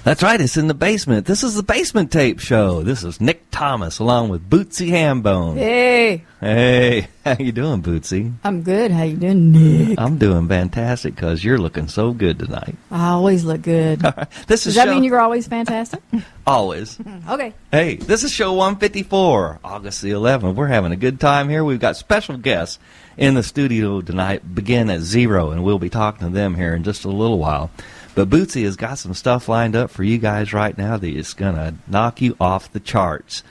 That's right, it's in the basement. This is the Basement Tape Show. This is Nick Thomas along with Bootsy Hambone. Hey. Hey, how you doing, Bootsy? I'm good. How you doing, Nick? I'm doing fantastic because you're looking so good tonight. I always look good. Does that mean you're always fantastic? Always. Okay. Hey, this is show 154, August the 11th. We're having a good time here. We've got special guests in the studio tonight, begin at 0, and we'll be talking to them here in just a little while. But Bootsy has got some stuff lined up for you guys right now that is going to knock you off the charts.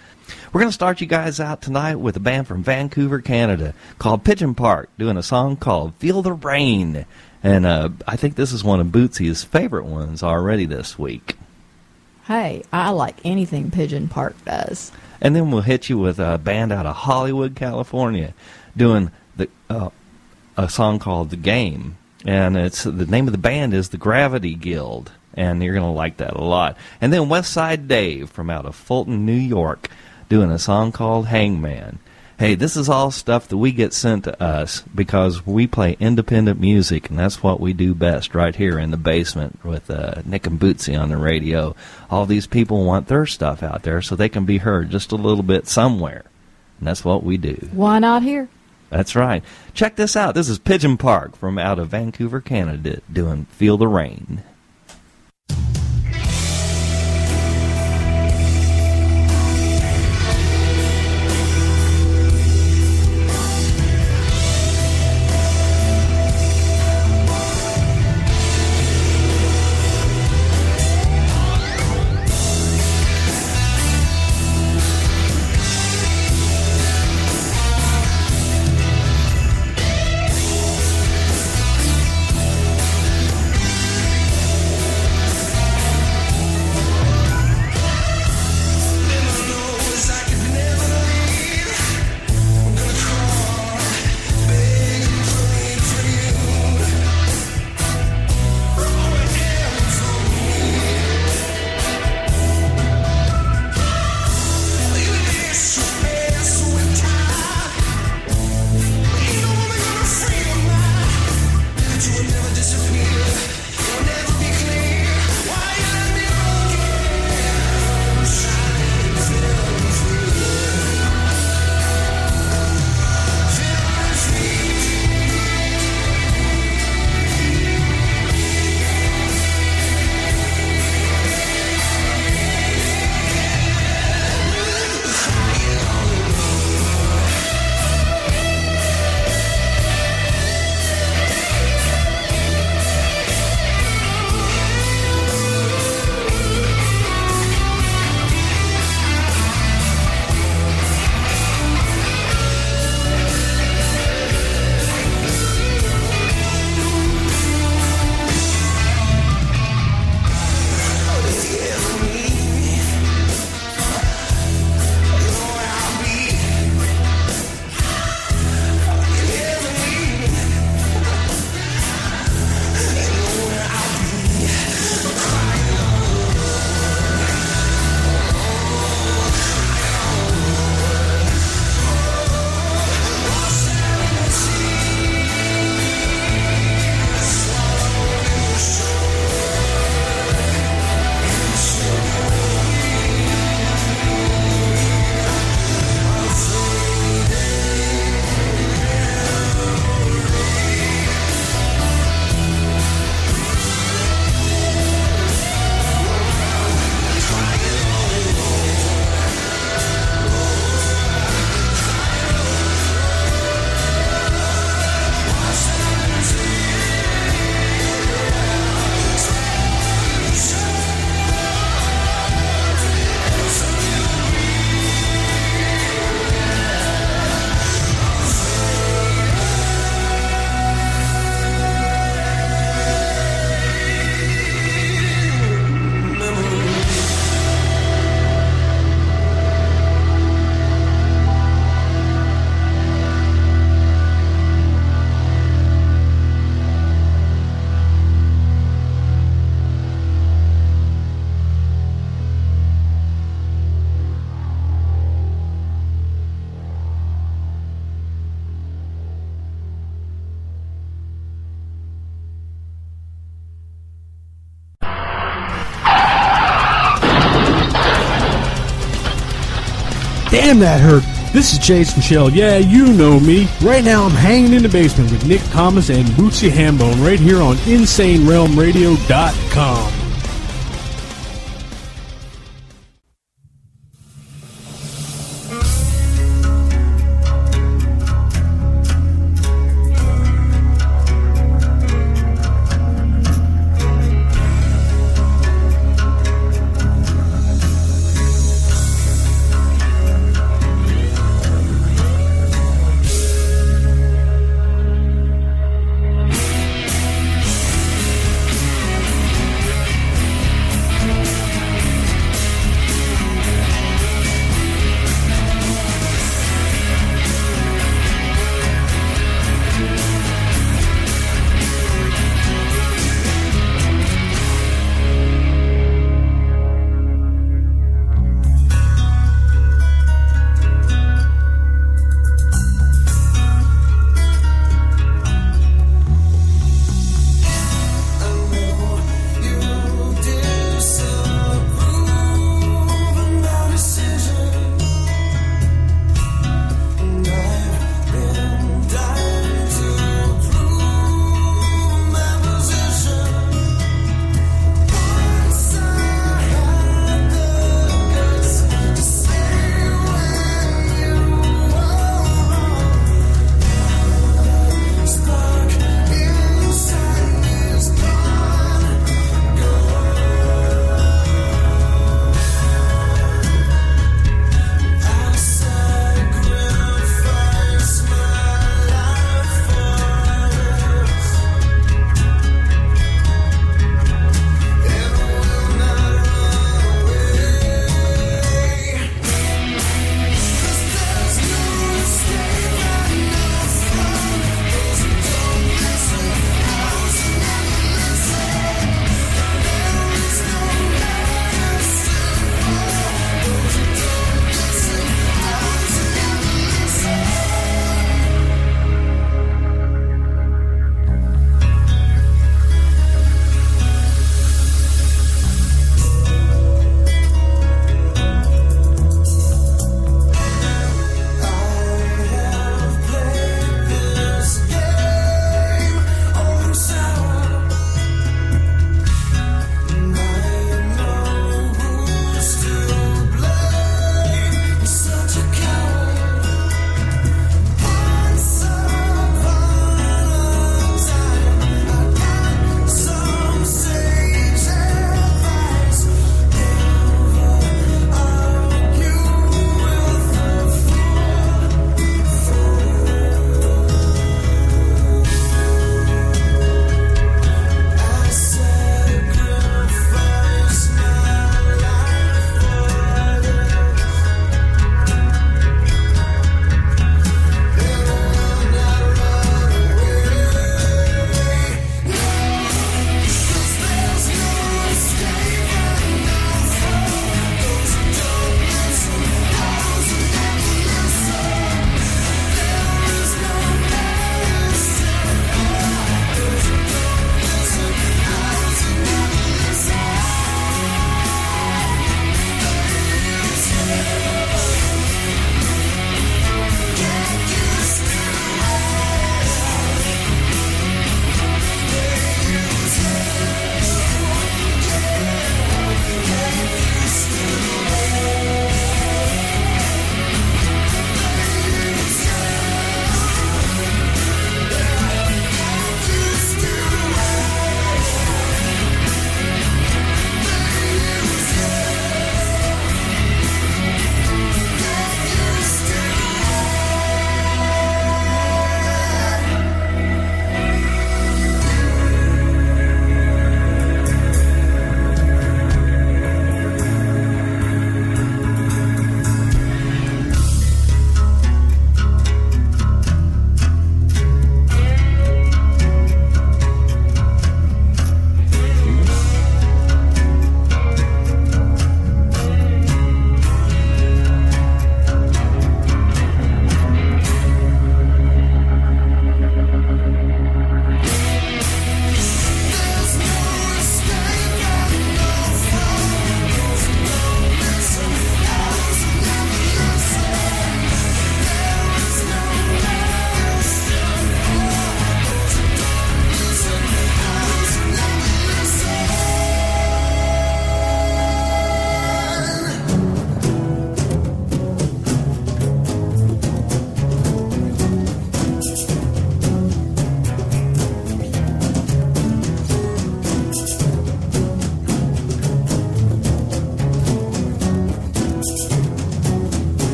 We're going to start you guys out tonight with a band from Vancouver, Canada, called Pigeon Park, doing a song called Feel the Rain. And I think this is one of Bootsy's favorite ones already this week. Hey, I like anything Pigeon Park does. And then we'll hit you with a band out of Hollywood, California, doing a song called The Game. And it's the name of the band is the Gravity Guild, and you're going to like that a lot. And then Westside Dave from out of Fulton, New York, doing a song called Hangman. Hey, this is all stuff that we get sent to us because we play independent music, and that's what we do best right here in the basement with Nick and Bootsy on the radio. All these people want their stuff out there so they can be heard just a little bit somewhere, and that's what we do. Why not here? That's right. Check this out. This is Pigeon Park from out of Vancouver, Canada, doing Feel the Rain. Damn, that hurt. This is Jason Shell. Yeah, you know me. Right now, I'm hanging in the basement with Nick Thomas and Bootsy Hambone right here on InsaneRealmRadio.com.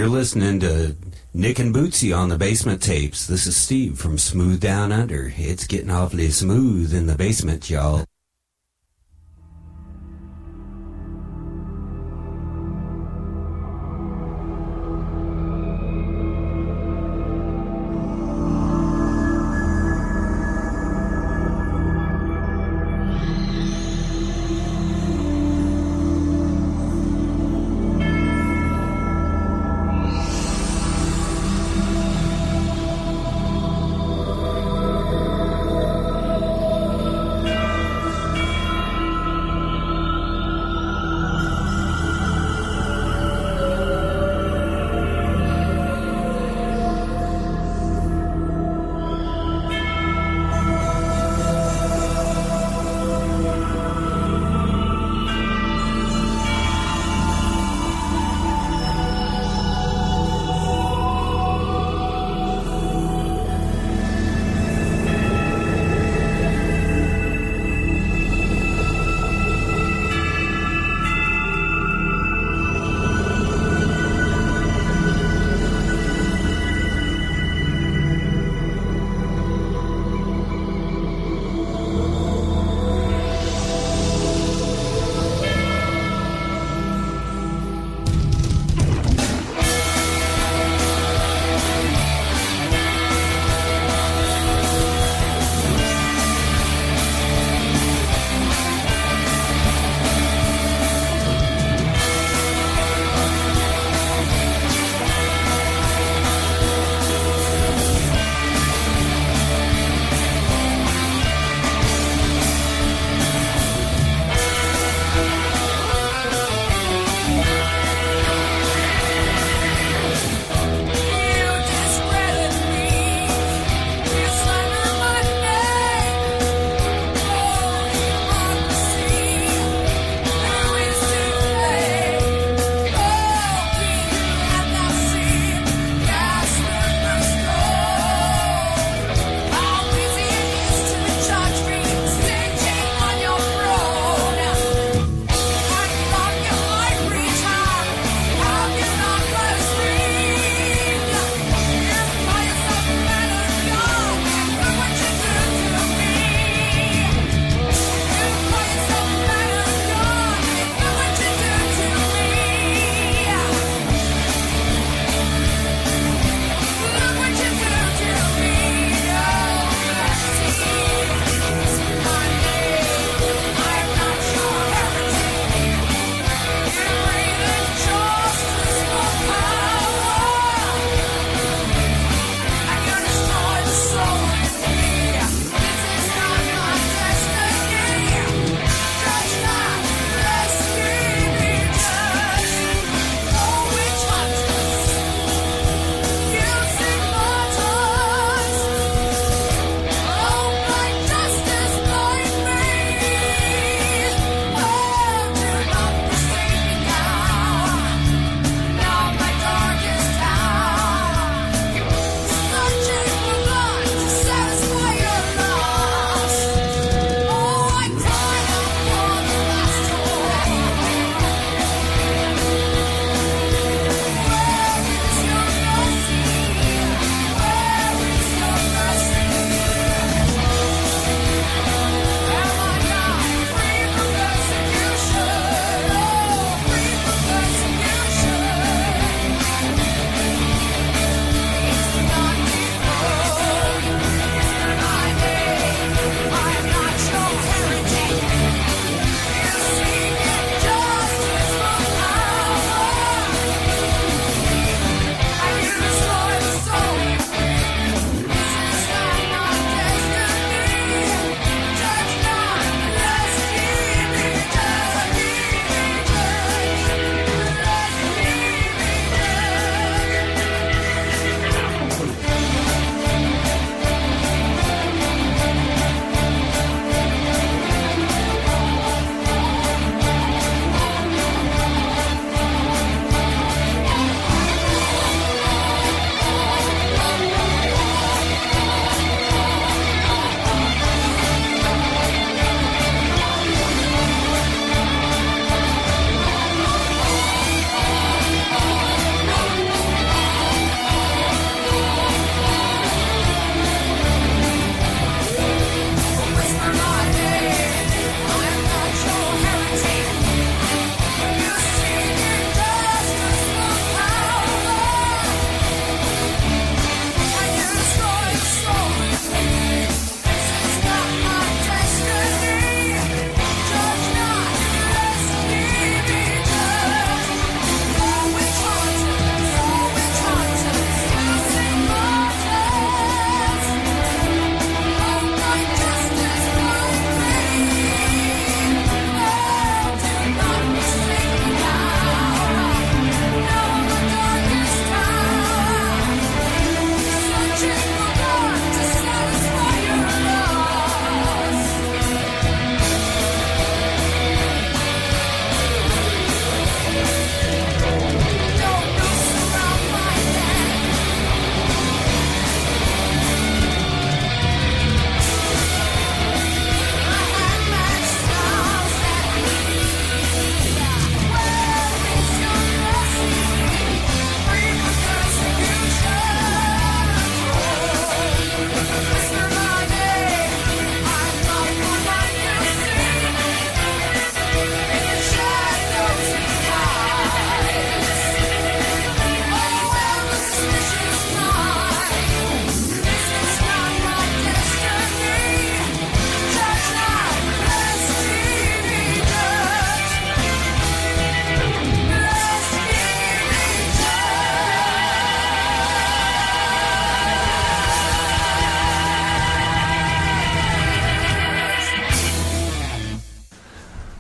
You're listening to Nick and Bootsy on the Basement Tapes. This is Steve from Smooth Down Under. It's getting awfully smooth in the basement, y'all.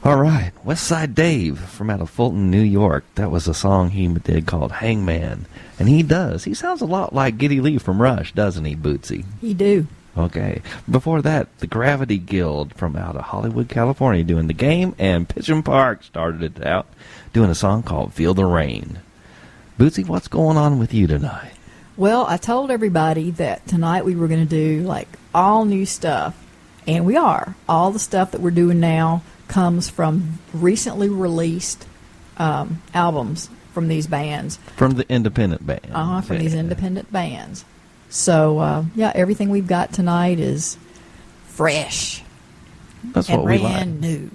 All right, Westside Dave from out of Fulton, New York. That was a song he did called Hangman. And he sounds a lot like Geddy Lee from Rush, doesn't he, Bootsy? He do. Okay. Before that, the Gravity Guild from out of Hollywood, California, doing The Game, and Pigeon Park started it out doing a song called Feel the Rain. Bootsy, what's going on with you tonight? Well, I told everybody that tonight we were going to do, like, all new stuff. And we are. All the stuff that we're doing now comes from recently released albums from these bands. From the independent bands. From these independent bands. So, everything we've got tonight is fresh. That's and what we like. Brand new.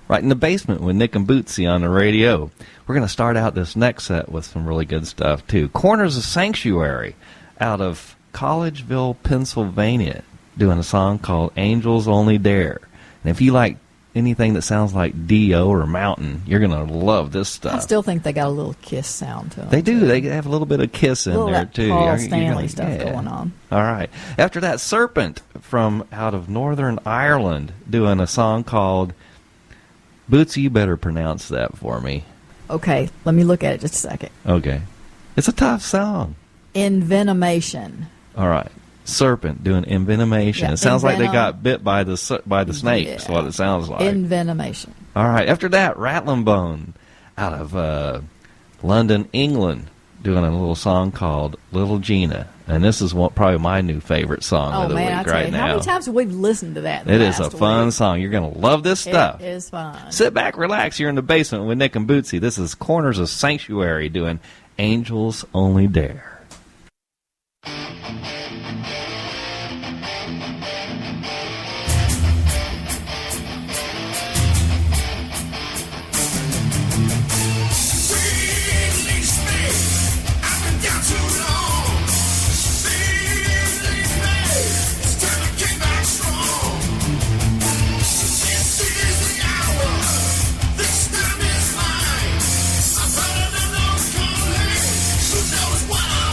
Right in the basement with Nick and Bootsy on the radio. We're going to start out this next set with some really good stuff, too. Corners of Sanctuary out of Collegeville, Pennsylvania, doing a song called Angels Only Dare. And if you like anything that sounds like Dio or Mountain, you're going to love this stuff. I still think they got a little Kiss sound to them. They do. Too. They have a little bit of Kiss in there, too. Paul Stanley stuff going on. All right. After that, Serpent from out of Northern Ireland doing a song called Bootsy, you better pronounce that for me. Okay, let me look at it just a second. Okay. It's a tough song. Envenomation. All right. Serpent doing envenomation. Yeah, it sounds like they got bit by the snake. That's what it sounds like. Envenomation. All right. After that, Rattling Bone out of London, England, doing a little song called Little Gina. And this is probably my new favorite song of the week right now. How many times have we listened to that? It is a fun song. You're going to love this stuff. It is fun. Sit back, relax. You're in the basement with Nick and Bootsy. This is Corners of Sanctuary doing Angels Only Dare. What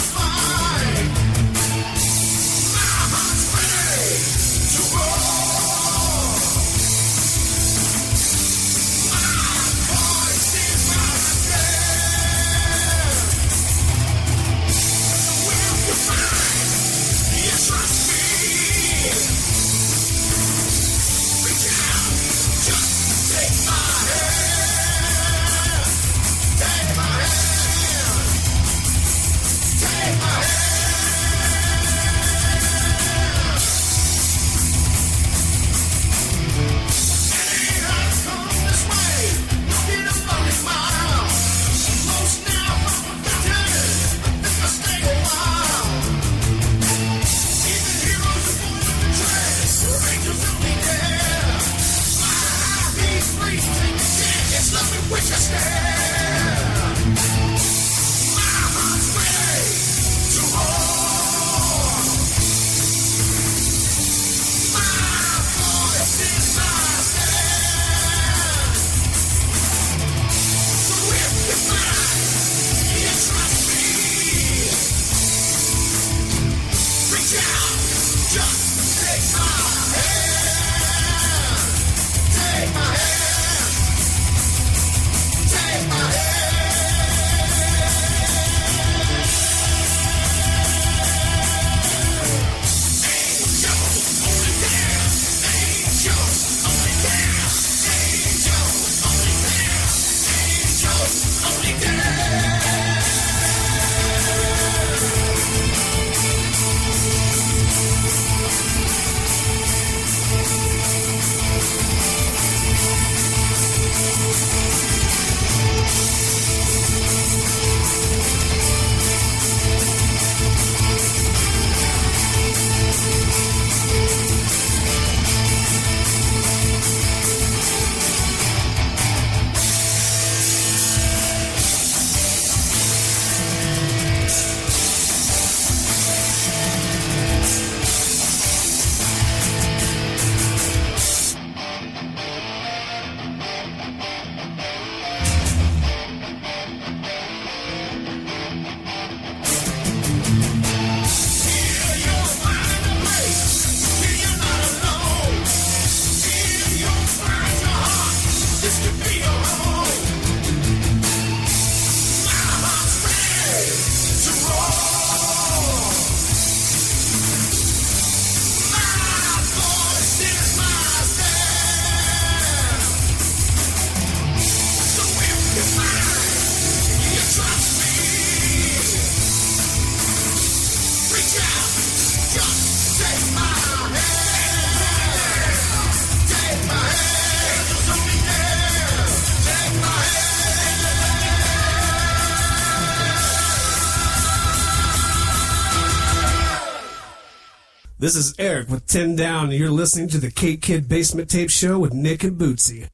This is Eric with 10 Down, and you're listening to the K-Kid Basement Tape Show with Nick and Bootsy.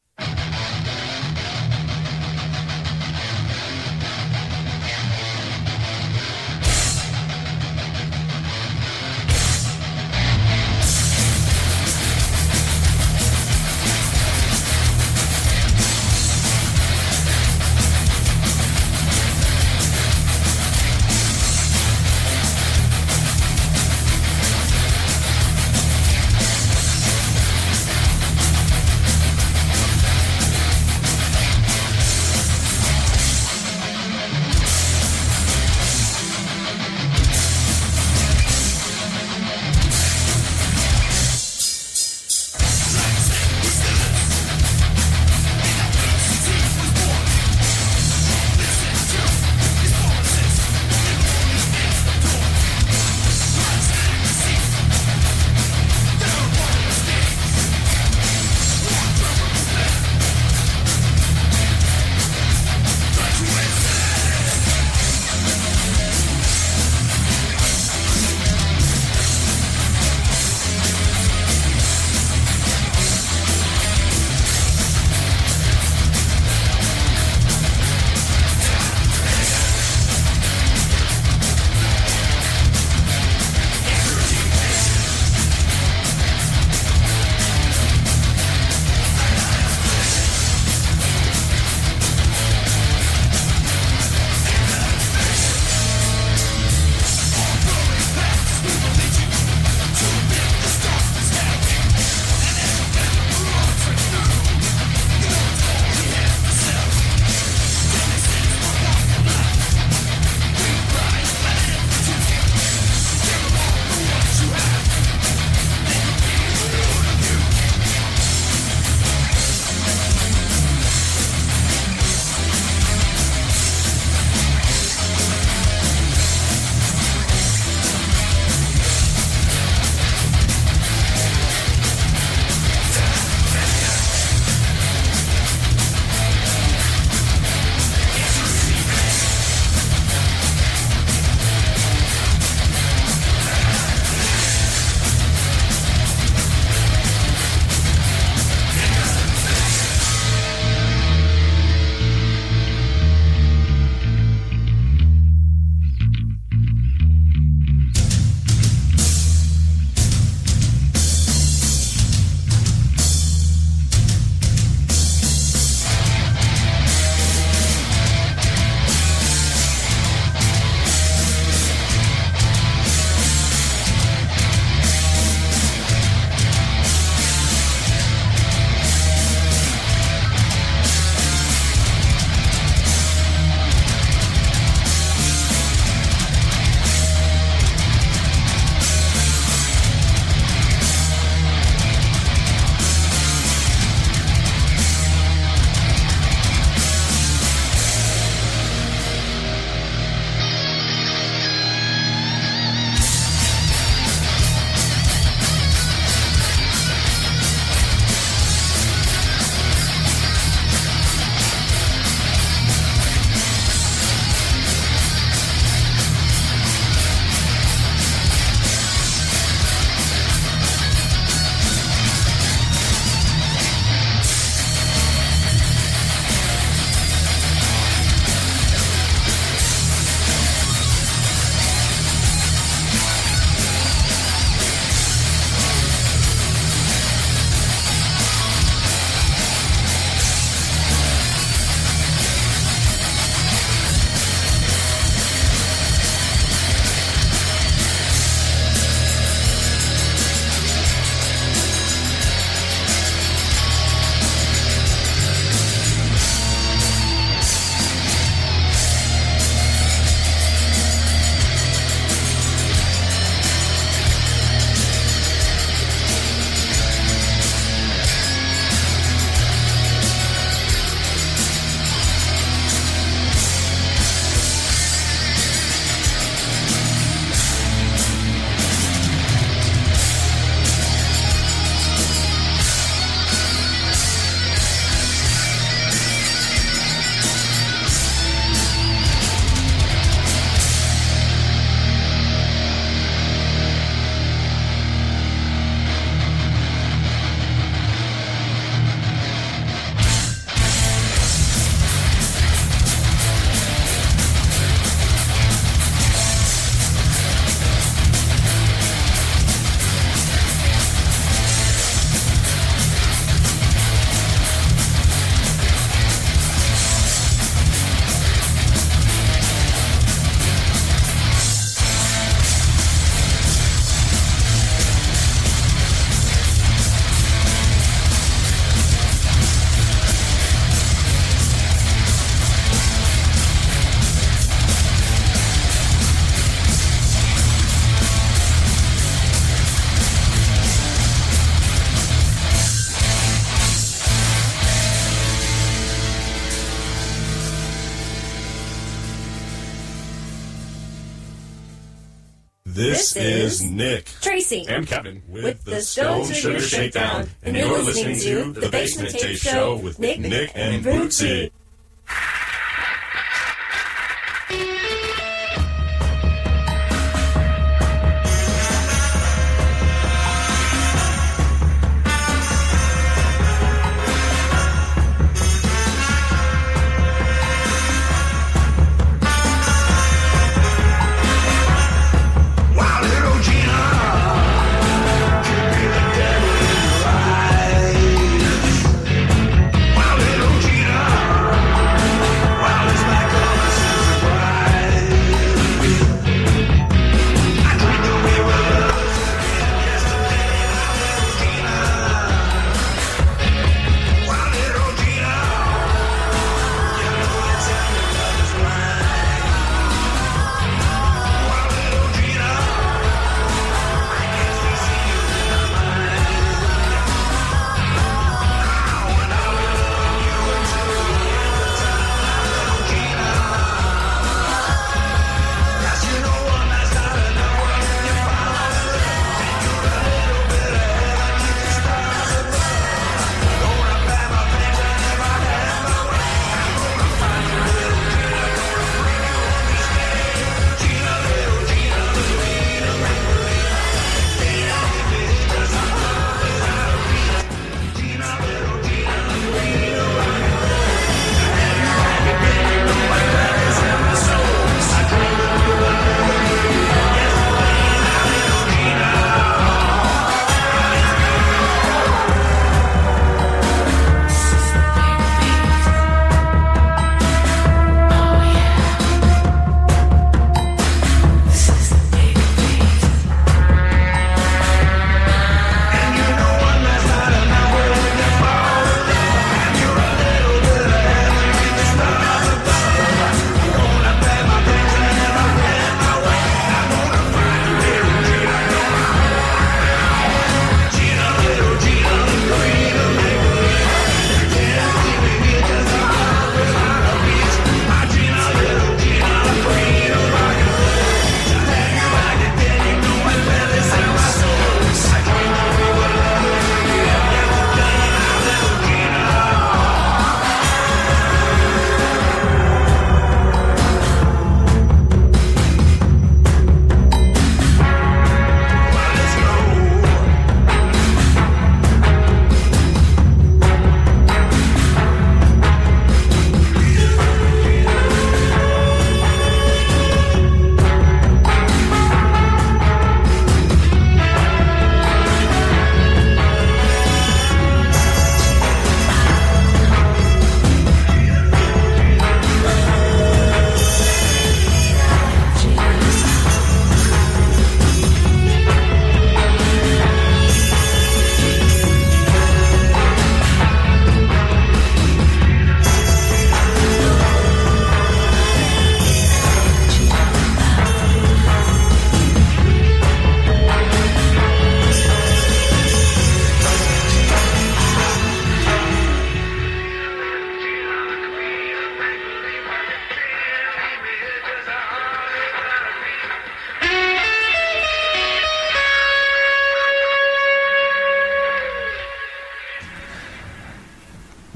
This is Nick, Tracy, and Kevin with the Stone Sugar Shakedown, and you're listening to The Basement Tape Show with Nick and Bootsy.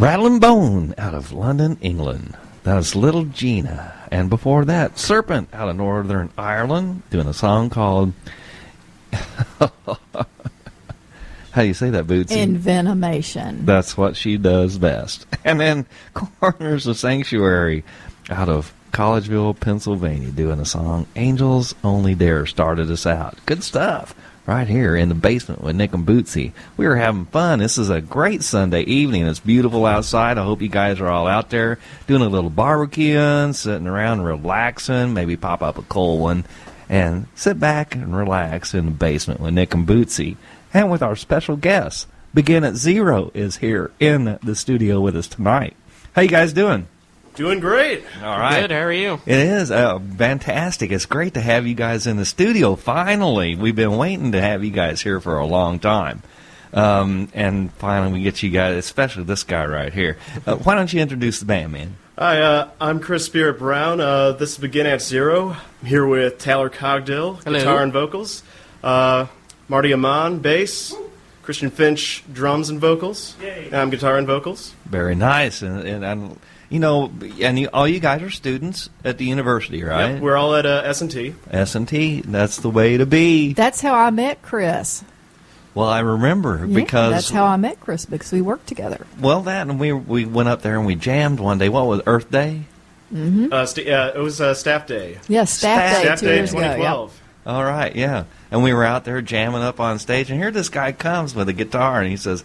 Rattling Bone out of London, England. That was Little Gina. And before that, Serpent out of Northern Ireland, doing a song called... How do you say that, Bootsy? Envenomation. That's what she does best. And then Corners of Sanctuary out of Collegeville, Pennsylvania, doing a song, Angels Only Dare, started us out. Good stuff. Right here in the basement with Nick and Bootsy. We were having fun. This is a great Sunday evening. It's beautiful outside. I hope you guys are all out there doing a little barbecuing, sitting around relaxing, maybe pop up a cold one, and sit back and relax in the basement with Nick and Bootsy. And with our special guest, Begin at Zero is here in the studio with us tonight. How you guys doing? Doing great. All right. Good. How are you? It is fantastic. It's great to have you guys in the studio. Finally, we've been waiting to have you guys here for a long time, and finally we get you guys, especially this guy right here. Why don't you introduce the band, man? Hi, I'm Chris Spirit Brown. This is Begin at Zero. I'm here with Tyler Cogdill, Hello. guitar and vocals. Marty Amon, bass. Christian Finch, drums and vocals. And I'm guitar and vocals. Very nice. And all you guys are students at the university, right? Yep, we're all at S&T. S&T, that's the way to be. That's how I met Chris. Well, I remember Yeah, because... that's how I met Chris, because we worked together. Well, and we went up there and we jammed one day. What was Earth Day? Mm-hmm. It was Staff Day. Yes, Staff Day 2 years ago. 2012. Yep. All right, yeah. And we were out there jamming up on stage, and here this guy comes with a guitar, and he says,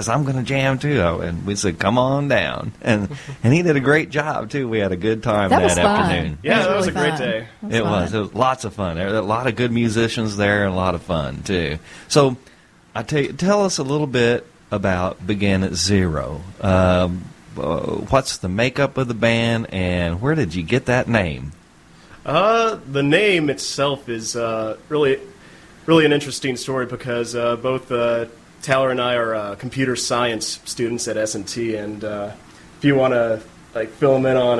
I'm going to jam too. And we said, come on down. And he did a great job, too. We had a good time that was fun. afternoon. Yeah, that was really a great fun. day. It was lots of fun. There were a lot of good musicians there and a lot of fun, too. So tell us a little bit about Begin at Zero. What's the makeup of the band, and where did you get that name? The name itself is really an interesting story because both Tyler and I are computer science students at S&T, and if you want to fill them in on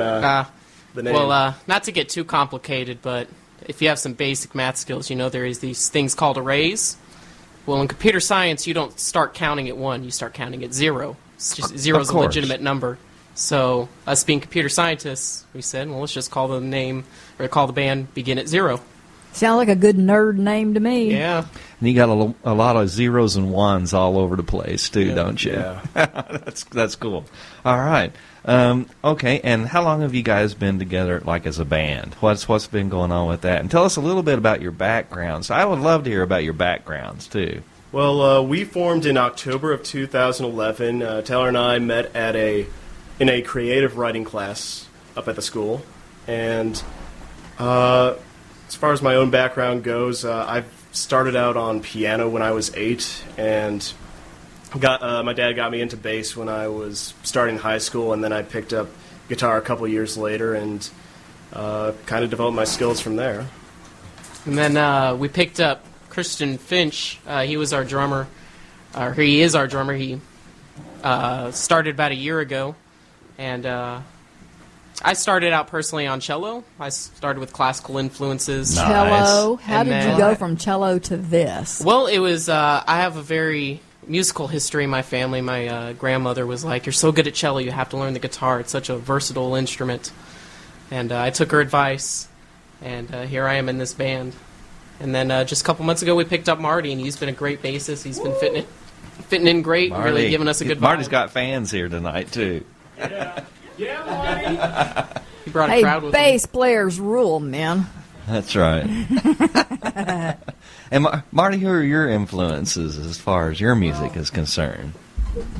the name. Well, not to get too complicated, but if you have some basic math skills, there is these things called arrays. Well, in computer science, you don't start counting at 1, you start counting at 0. It's just 0 is a legitimate number. So, us being computer scientists, we said, well, let's just call the band Begin at Zero. Sound like a good nerd name to me. Yeah. And you got a lot of zeros and ones all over the place, too, don't you? Yeah. That's cool. All right. Okay, and how long have you guys been together, as a band? What's been going on with that? And tell us a little bit about your backgrounds. I would love to hear about your backgrounds, too. Well, we formed in October of 2011. Tyler and I met in a creative writing class up at the school. And as far as my own background goes, I've started out on piano when I was 8, and my dad got me into bass when I was starting high school, and then I picked up guitar a couple years later and kind of developed my skills from there. And then we picked up Christian Finch. He was our drummer, or he is our drummer. He started about a year ago, and I started out personally on cello. I started with classical influences. Nice. Cello. How And did then- you go from cello to this? Well, it was, I have a very musical history in my family. My grandmother was like, you're so good at cello, you have to learn the guitar. It's such a versatile instrument. And I took her advice, and here I am in this band. And then just a couple months ago, we picked up Marty, and he's been a great bassist. He's been fitting in great, Marty. really giving us a good vibe. Marty's got fans here tonight, too. Yeah, Marty. He brought a Hey, crowd with him. bass players rule, man. That's right. And Marty, who are your influences as far as your music is concerned?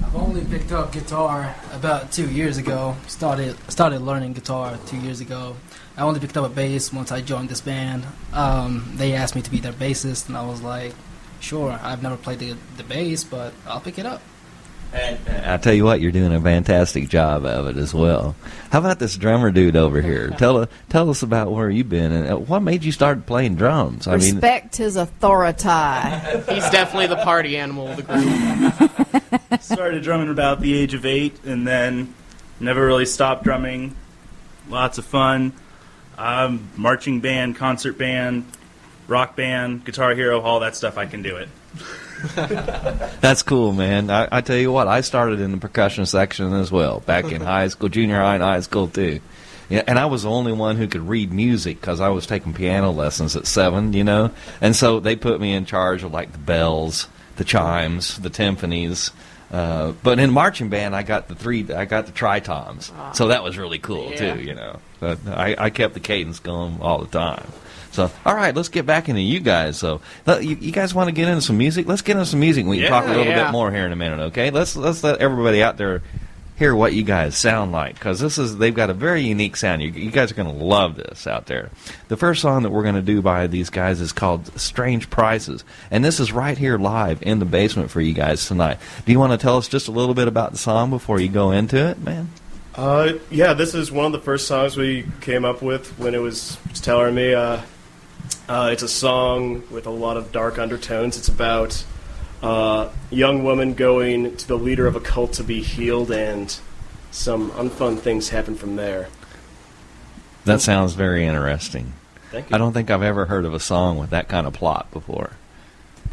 I've only picked up guitar about 2 years ago. Started learning guitar 2 years ago. I only picked up a bass once I joined this band. They asked me to be their bassist, and I was like, sure. I've never played the bass, but I'll pick it up. I tell you what, you're doing a fantastic job of it as well. How about this drummer dude over here? Tell us about where you've been and what made you start playing drums. Respect his authority. He's definitely the party animal of the group. Started drumming about the age of 8 and then never really stopped drumming. Lots of fun. Marching band, concert band, rock band, Guitar Hero, all that stuff, I can do it. That's cool, man. I tell you what, I started in the percussion section as well, back in high school, junior high and high school too. Yeah, and I was the only one who could read music because I was taking piano lessons at 7, and so they put me in charge of the bells, the chimes, the timpanis. But in marching band, I got the tritoms, so that was really cool too. But I kept the cadence going all the time. So, all right, let's get back into you guys. So, you guys want to get into some music? Let's get into some music. We can talk a little bit more here in a minute, okay? Let's let everybody out there hear what you guys sound like, because they've got a very unique sound. You guys are going to love this out there. The first song that we're going to do by these guys is called Strange Prices, and this is right here live in the basement for you guys tonight. Do you want to tell us just a little bit about the song before you go into it, man? Yeah, this is one of the first songs we came up with when it was Tyler and me. It's a song with a lot of dark undertones. It's about a young woman going to the leader of a cult to be healed, and some unfun things happen from there. That sounds very interesting. Thank you. I don't think I've ever heard of a song with that kind of plot before.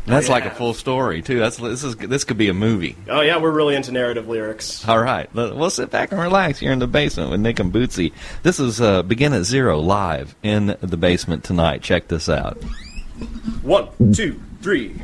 And that's like a full story too. This could be a movie. Oh yeah, we're really into narrative lyrics. All right, we'll sit back and relax here in the basement with Nick and Bootsy. This is Begin at Zero live in the basement tonight. Check this out. 1, 2, 3.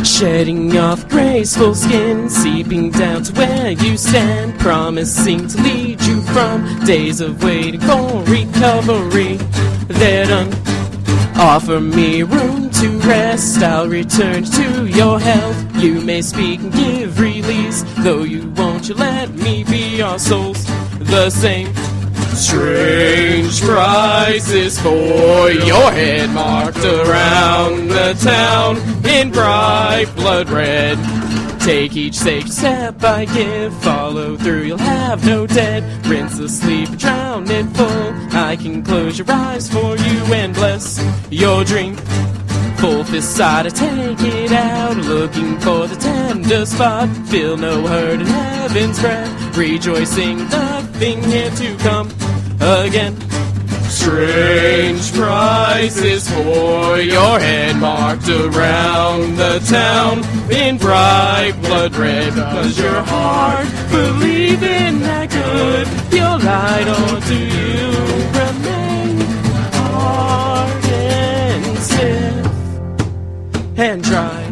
Shedding off graceful skin, seeping down to where you stand, promising to lead you from days of waiting for recovery. There done, offer me room to rest, I'll return to your health. You may speak and give release, though you won't, you let me be our souls the same. Strange prices for your head marked around the town in bright blood red. Take each sage step I give, follow through, you'll have no dead. Rinse the sleep, drown in full. I can close your eyes for you and bless your dream. Full fist side, I take it out, looking for the tender spot. Feel no hurt in heaven's breath, rejoicing nothing here to come again. Strange prices for your head marked around the town in bright blood red. Cause your heart believing that good, your light onto you remain hard and stiff and dry.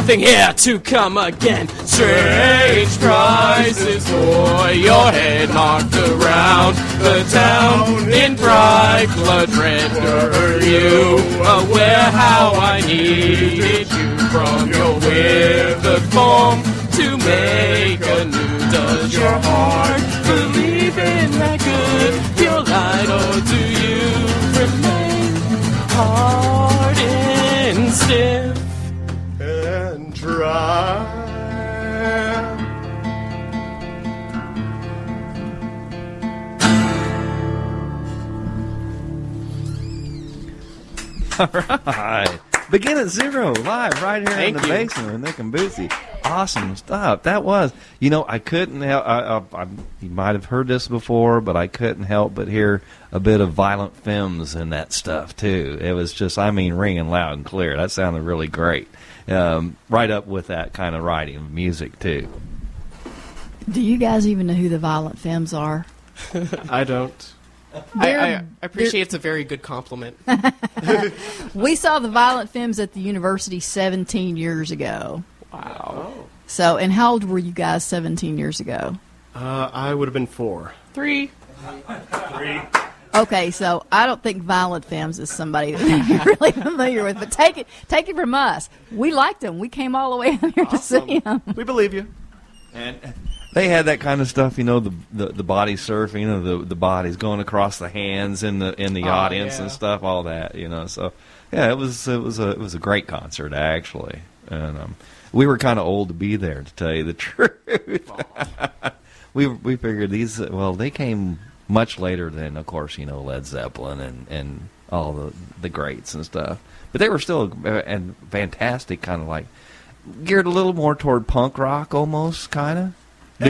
Here to come again. Strange prices for your head marked around the town in bright blood red. Were you aware how I needed you from your withered form to make anew? Does your heart believe in that good? Your light, or do you remain hard and stiff? All right. Begin at Zero, live right here in the basement with Nick and Bootsy. Awesome stuff. That was, I couldn't help, you might have heard this before, but I couldn't help but hear a bit of Violent Femmes in that stuff, too. It was just, ringing loud and clear. That sounded really great. Right up with that kind of writing of music, too. Do you guys even know who the Violent Femmes are? I don't. I appreciate it's a very good compliment. We saw the Violent Femmes at the university 17 years ago. Wow. So, and how old were you guys 17 years ago? I would have been 4. 3. Okay, so I don't think Violent Femmes is somebody that you're really familiar with, but take it from us. We liked them. We came all the way out here to see them. We believe you. And they had that kind of stuff, you know, the body surfing, you know, the bodies going across the hands in the audience and stuff, all that, you know. So yeah, it was a great concert actually, and we were kind of old to be there, to tell you the truth. we figured they came much later than, of course, you know, Led Zeppelin and all the greats and stuff, but they were still and fantastic, kind of like geared a little more toward punk rock almost, kind of.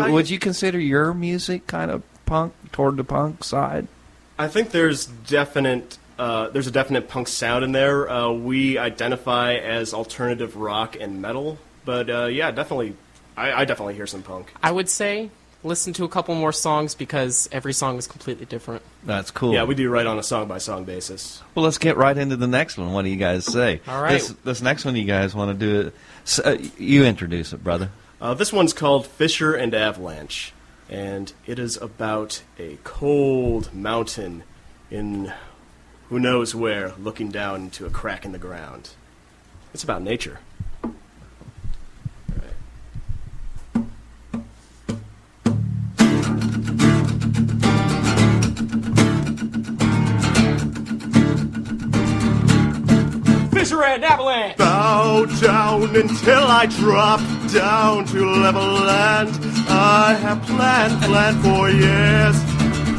Would you consider your music kind of punk, toward the punk side? I think there's a definite punk sound in there. We identify as alternative rock and metal, but yeah, definitely, I definitely hear some punk. I would say listen to a couple more songs because every song is completely different. That's cool. Yeah, we do right on a song-by-song basis. Well, let's get right into the next one. What do you guys say? All right. This next one, you guys want to do it? You introduce it, brother. This one's called Fisher and Avalanche, and it is about a cold mountain in who knows where, looking down into a crack in the ground. It's about nature. Fisher and Avalanche! Bow down until I drop down to level land. I have planned for years.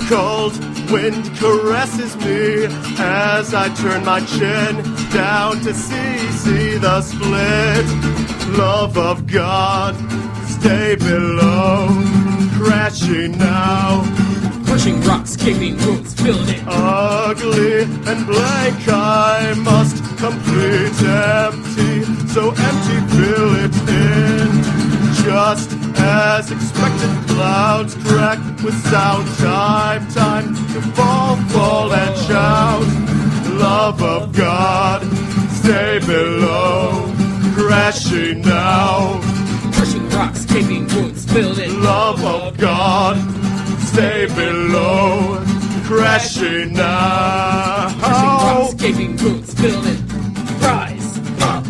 Cold wind caresses me as I turn my chin down to see the split. Love of God, stay below, crashing now. Pushing rocks, gaping wounds, filling it. Ugly and blank, I must complete empty, so empty, fill it in. Just as expected, clouds crack with sound. Time to fall and shout. Love of God, stay below, crashing now. Pushing rocks, gaping wounds, filled it. Love of God, stay below, crashing now. Pushing rocks, gaping wounds, filled it. Rise up,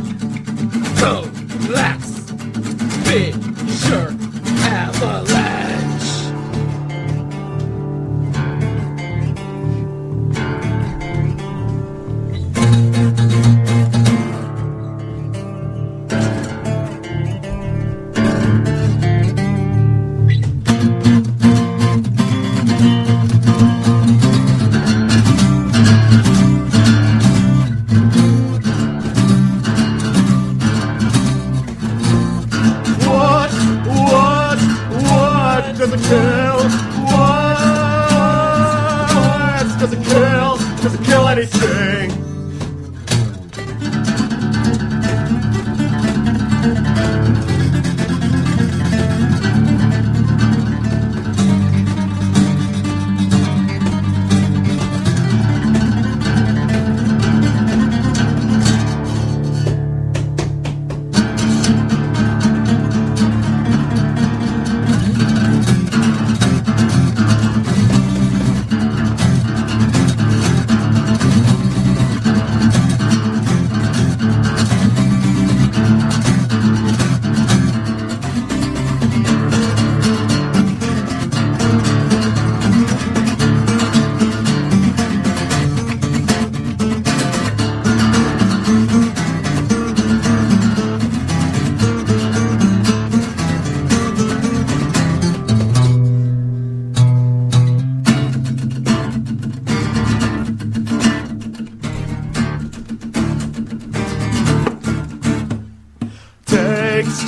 collapse, Fisher, Avalanche. Does it kill anything?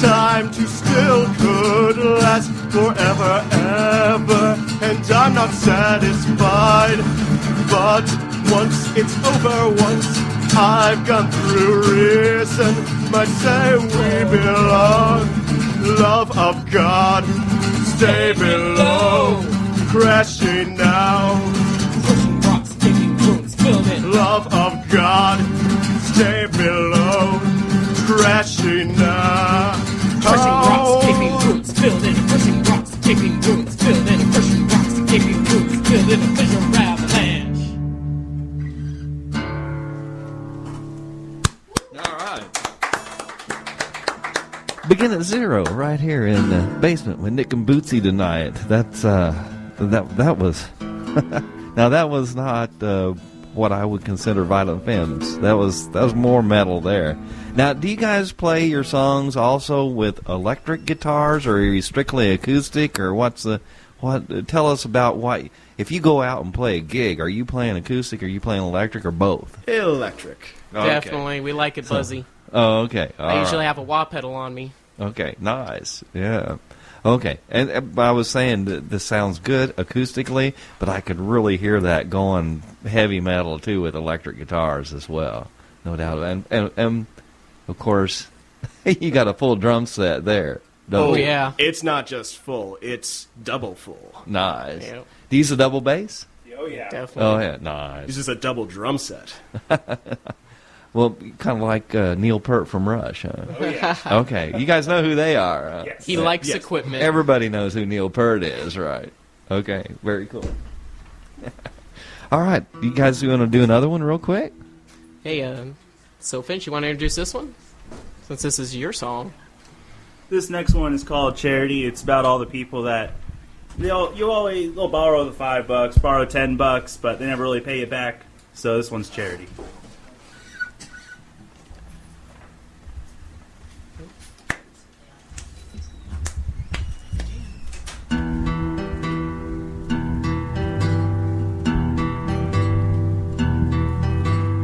Time to still could last forever, ever, and I'm not satisfied. But once it's over, once I've gone through reason, might say we belong. Love of God, stay below, crashing now. building. Love of God, stay below, crashing now. Pushing rocks, kicking roots, building. Pushing rocks, kicking roots, building. Pushing rocks, kicking roots, building. A visual avalanche. All right. Begin at zero right here in the basement with Nick and Bootsy tonight. That's that was now that was not what I would consider Violent Femmes. That was more metal there. Now, do you guys play your songs also with electric guitars, or are you strictly acoustic, or what? Tell us about why. If you go out and play a gig, are you playing acoustic, or are you playing electric, or both? Electric. Okay. Definitely. We like it buzzy. Oh, okay. I usually have a wah pedal on me. Okay, nice. Yeah. Okay, and I was saying that this sounds good acoustically, but I could really hear that going heavy metal, too, with electric guitars as well. No doubt. And of course, you got a full drum set there. Oh, yeah. It's not just full, it's double full. Nice. Yep. Do you use a double bass? Oh, yeah. Definitely. Oh, yeah, nice. This is a double drum set. Well, kind of like Neil Peart from Rush, huh? Oh, yeah. Okay, you guys know who they are. Huh? Yes. He likes equipment. Everybody knows who Neil Peart is, right? Okay, very cool. All right, you guys want to do another one real quick? Hey, so Finch, you want to introduce this one? Since this is your song. This next one is called Charity. It's about all the people that they'll borrow the $5, borrow $10, but they never really pay you back. So this one's Charity.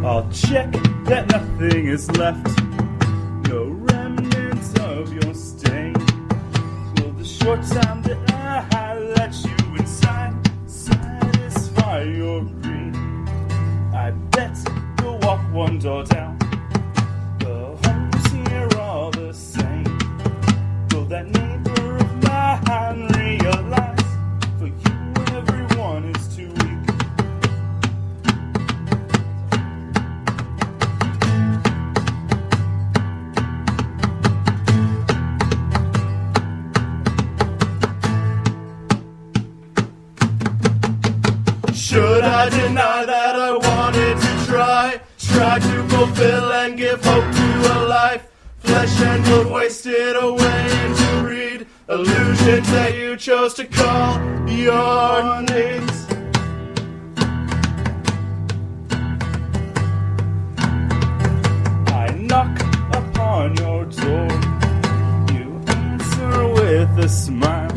I'll check that nothing is left, no remnants of your stain. Will the short time that I let you inside satisfy your greed? I bet you'll walk one door down. The homes here are the same. Will that neighbor of mine realize for you everyone is too weak? Should I deny that I wanted to try to fulfill and give hope to a life? Flesh and blood wasted away into greed, illusions that you chose to call your needs. I knock upon your door, you answer with a smile.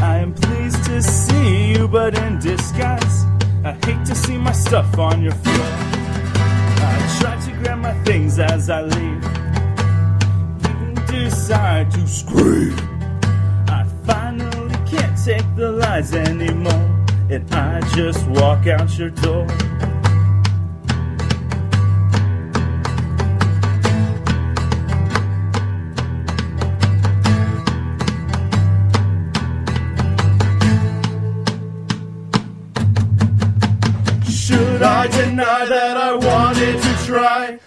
I am pleased to see you, but in disguise. I hate to see my stuff on your floor. I try to grab my things as I leave. You decide to scream. I finally can't take the lies anymore, and I just walk out your door. Should I deny that I wanted to try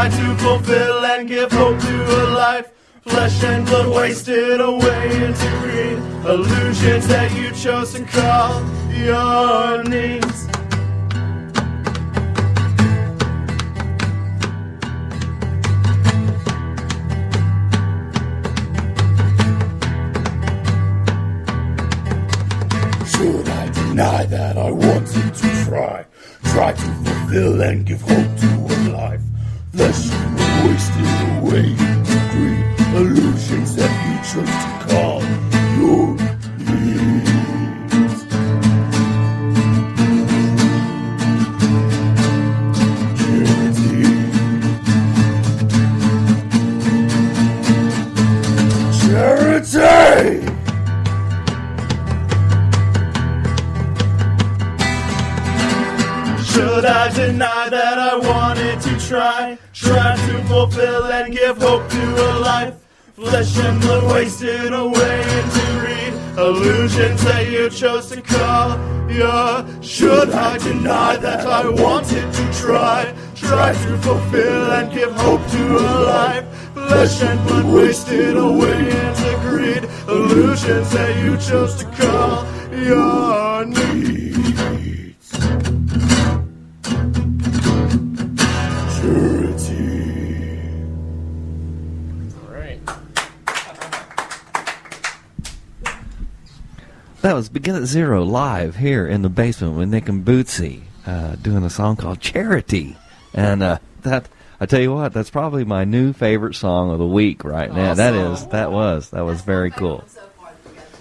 to fulfill and give hope to a life? Flesh and blood wasted away into greed, illusions that you chose to call your needs. Should I deny that I wanted to try to fulfill and give hope to a life? Flesh and blood wasted away into greed, illusions that you chose to call your needs. Charity! Should I deny that I wanted to try to fulfill and give hope to a life? Flesh and blood wasted away into greed, illusions that you chose to call your. Should I deny that I wanted to try to fulfill and give hope to a life? Flesh and blood wasted away into greed, illusions that you chose to call your needs. That was Begin at Zero live here in the basement with Nick and Bootsy doing a song called Charity. And that, I tell you what, that's probably my new favorite song of the week right now. Awesome. That was very cool.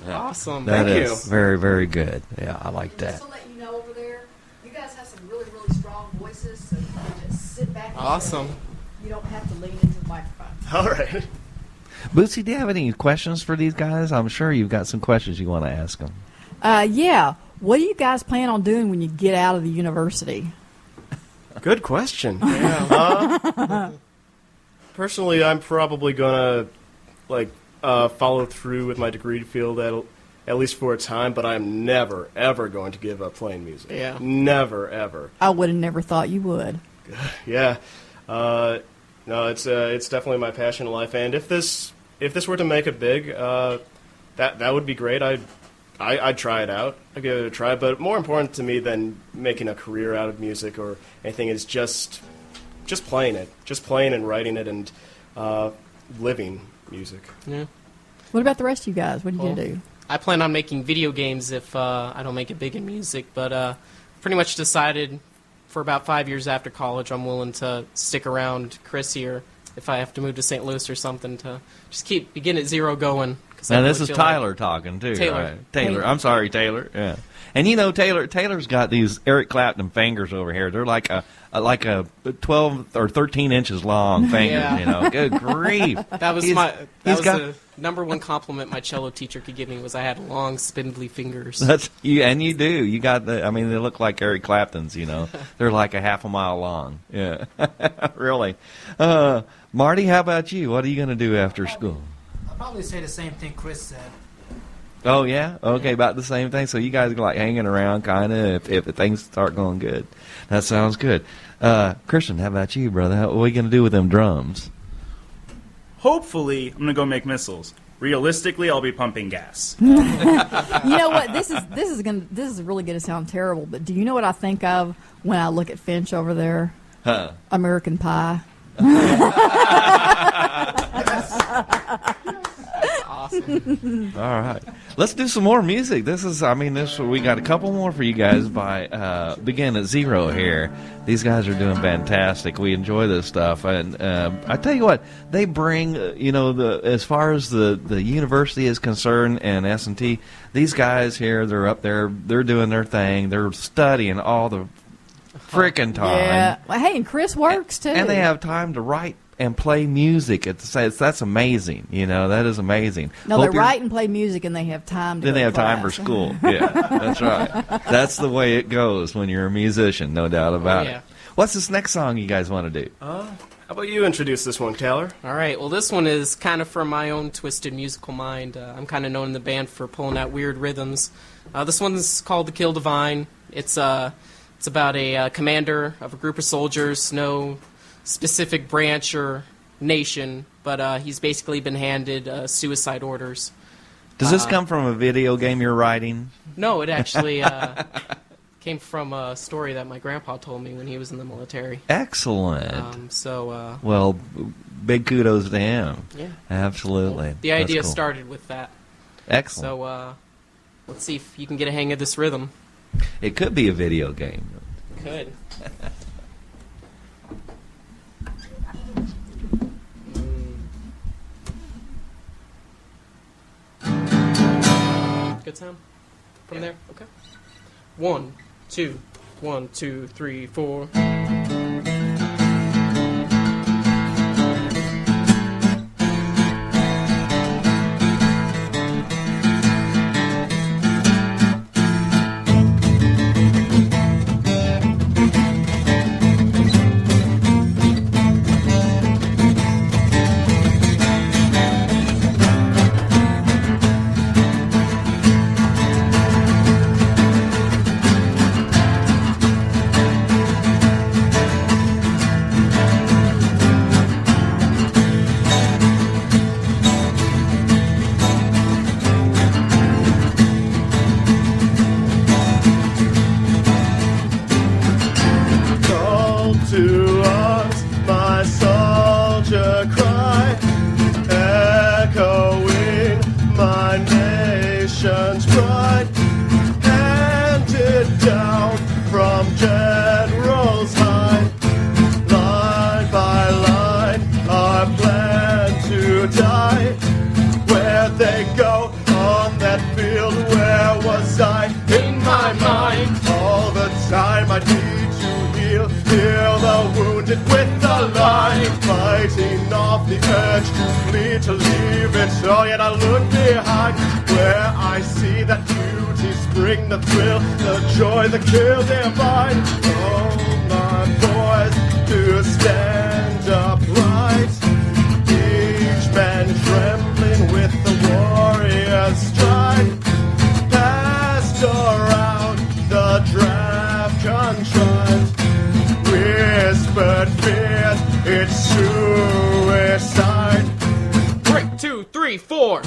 Awesome. That Thank is you. very, very good. Yeah, I like that. Just to let you know over there, you guys have some really, really strong voices, so you can just sit back and Awesome. listen. You don't have to lean into the microphone. All right. Bootsy, do you have any questions for these guys? I'm sure you've got some questions you want to ask them. Yeah. What do you guys plan on doing when you get out of the university? Good question. Personally, I'm probably gonna follow through with my degree field at least for a time, but I'm never ever going to give up playing music. Yeah. Never ever. I would have never thought you would. Yeah. No, it's definitely my passion in life, and if this were to make it big, that would be great. I'd try it out. I'd give it a try. But more important to me than making a career out of music or anything is just playing it, just playing and writing it, and living music. Yeah. What about the rest of you guys? What are you going to do? I plan on making video games if I don't make it big in music, but pretty much decided for about 5 years after college I'm willing to stick around Chris here if I have to move to St. Louis or something to just keep Begin at Zero going. Now, this is Tyler talking, too. Taylor. Right? Taylor. I'm sorry, Taylor. Yeah. And, you know, Taylor's got these Eric Clapton fingers over here. They're like a 12 or 13 inches long finger, Yeah. you know. Good grief. That was He's the number one compliment my cello teacher could give me was I had long, spindly fingers. That's you, and you do. You got the. I mean, they look like Eric Clapton's. You know, they're like a half a mile long. Yeah, really. Marty, how about you? What are you going to do after school? I'll probably say the same thing Chris said. Oh yeah, okay, about the same thing. So you guys are like hanging around, kind of, if things start going good. That sounds good. Christian, how about you, brother? What are you going to do with them drums? Hopefully, I'm gonna go make missiles. Realistically, I'll be pumping gas. You know what? This is really going to sound terrible, but do you know what I think of when I look at Finch over there? Huh. American Pie. Awesome. All right, let's do some more music. We got a couple more for you guys by Begin at Zero here. These guys are doing fantastic. We enjoy this stuff, and I tell you what, they bring as far as the university is concerned and S&T. These guys here, they're up there, they're doing their thing, they're studying all the frickin' time. Yeah. Well, hey, and Chris works too. And they have time to write and play music at the same. That's amazing. You know, that is amazing. No, they write and play music, and they have time to Then go they have to time for class. school. Yeah, that's right. That's the way it goes when you're a musician, no doubt about yeah. it. What's this next song you guys want to do? How about you introduce this one, Taylor? All right. Well, this one is kind of from my own twisted musical mind. I'm kind of known in the band for pulling out weird rhythms. This one's called "The Kill Divine." It's about a commander of a group of soldiers, no specific branch or nation, but he's basically been handed suicide orders. Does this come from a video game you're writing? No, it actually came from a story that my grandpa told me when he was in the military. Excellent. Well, big kudos to him. Yeah. Absolutely. The idea That's cool. started with that. Excellent. So let's see if you can get a hang of this rhythm. It could be a video game. Could. Good sound from there? Okay. 1, 2, 1, 2, 3, 4. fighting off the urge to flee, to leave it all. Yet I look behind where I see that beauty spring, the thrill, the joy, the kill divine. Oh, my boys, to stand upright, each man trembling with the warrior's stride. Passed around the draft contrived, whispered fears, it's suicide. Break 2, 3, 4.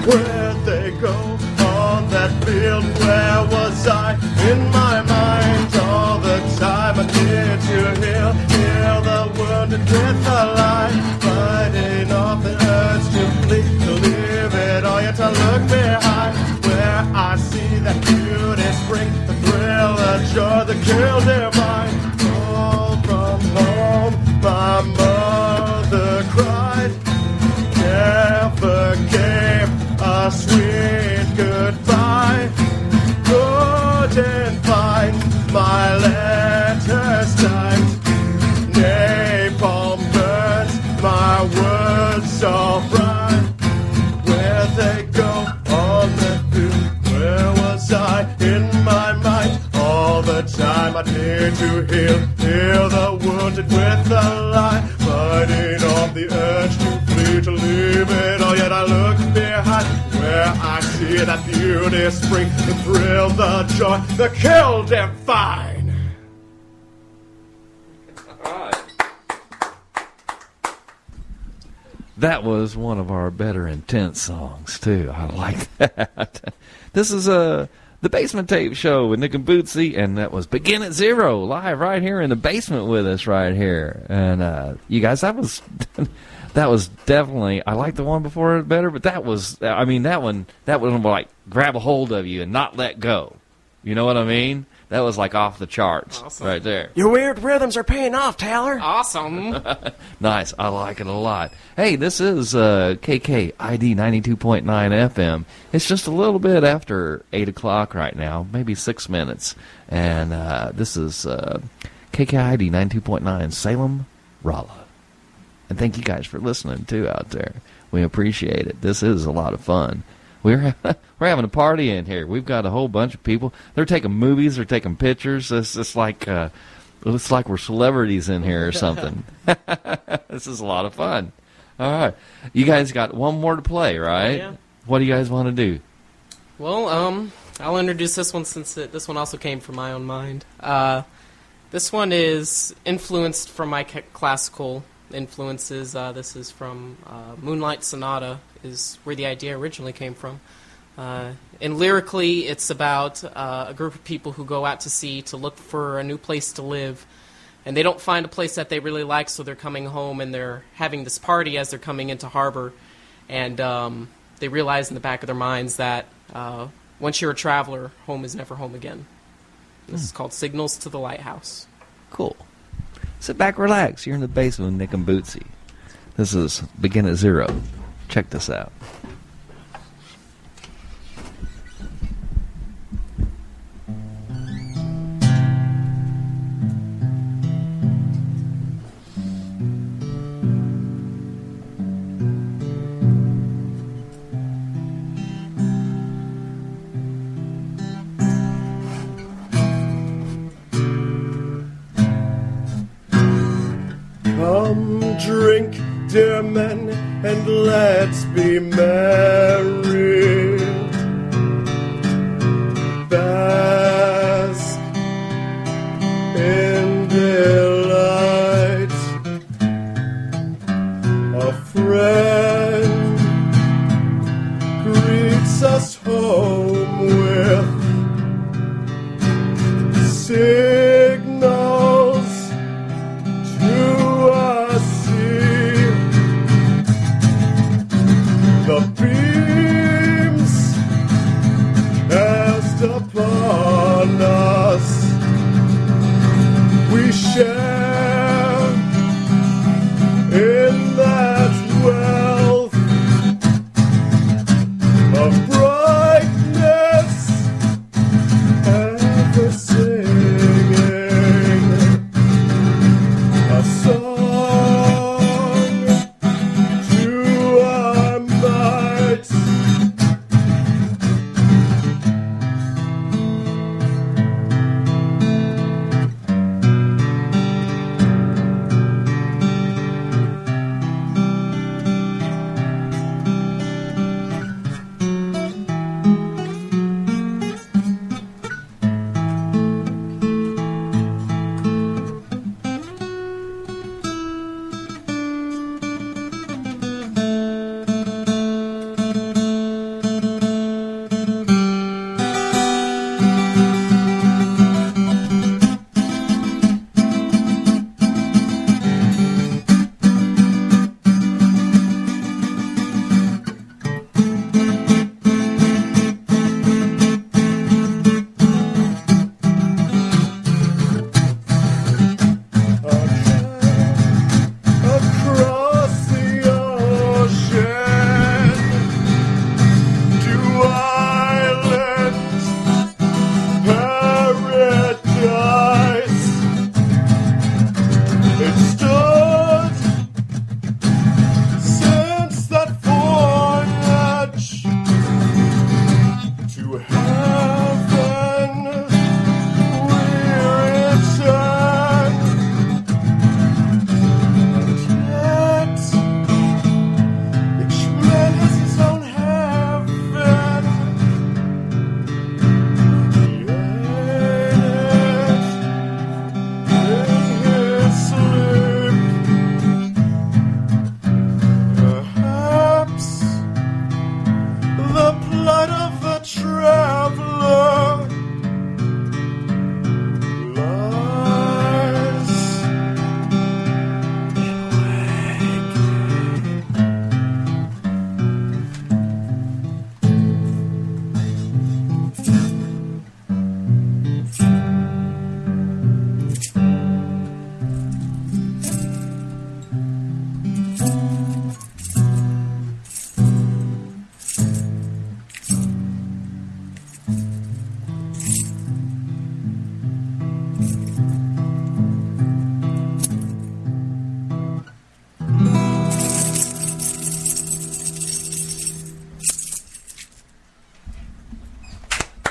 Where'd they go on that field? Where was I in my mind all the time? I did to heal the wounded with a lie, fighting off the urge to flee, to leave it all. Yet I look behind where I see that beauty spring, the thrill, the joy, the kill divine. All from home, my mother cried, never gave a sweet goodbye. Couldn't find my letters typed. Napalm burns my words so bright. Where they go on the field? Where was I in my mind all the time? I dared to heal the wounded with a lie, fighting off the urge to flee, to leave it all. Yet I look behind where I see that beauty spring, the thrill, the joy, the kill divine. That was one of our better intense songs, too. I like that. This is the Basement Tape Show with Nick and Bootsy, and that was Begin at Zero, live right here in the basement with us right here. And you guys, that was definitely, I like the one before it better, but that was, I mean, that one like grab a hold of you and not let go. You know what I mean? That was like off the charts right there. Your weird rhythms are paying off, Taylor. Awesome. Nice. I like it a lot. Hey, this is KKID 92.9 FM. It's just a little bit after 8 o'clock right now, maybe 6 minutes. And this is KKID 92.9 Salem, Rolla. And thank you guys for listening, too, out there. We appreciate it. This is a lot of fun. We're having a party in here. We've got a whole bunch of people. They're taking movies. They're taking pictures. It's like we're celebrities in here or something. This is a lot of fun. All right. You guys got one more to play, right? Yeah. What do you guys want to do? Well, I'll introduce this one since this one also came from my own mind. This one is influenced from my classical influences. This is from Moonlight Sonata, is where the idea originally came from. And lyrically, it's about a group of people who go out to sea to look for a new place to live, and they don't find a place that they really like, so they're coming home and they're having this party as they're coming into harbor, and they realize in the back of their minds that once you're a traveler, home is never home again. This is called Signals to the Lighthouse. Cool. Sit back, relax. You're in the basement with Nick and Bootsy. This is Begin at Zero. Check this out. Drink, dear men, and let's be merry. Bask in delight. A friend greets us home with signals to a sea. The beams cast upon us. We share in that wealth of brightness, ever singing a song to our might. Across the ocean to islands paradise. It stood since that voyage to heaven we return. Yet, each man has his own heaven. Created in his sleep. Perhaps the plight of the traveler lies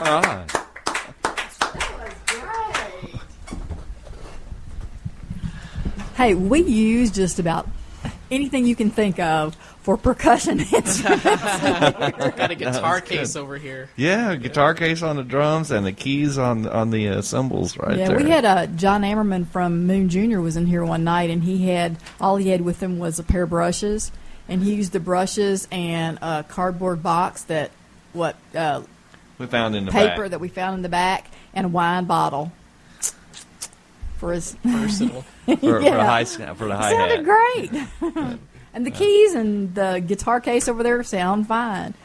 Ah. Hey, we use just about anything you can think of for percussion instruments. Got a guitar case over here. Yeah, guitar case on the drums and the keys on the cymbals right Yeah, there. we had John Ammerman from Moon Jr. was in here one night, and he had with him was a pair of brushes, and he used the brushes and a cardboard box that we found in the paper back. that we found in the back, and a wine bottle for his versatile for the hi-hat. Sounded great. And the keys and the guitar case over there sound fine.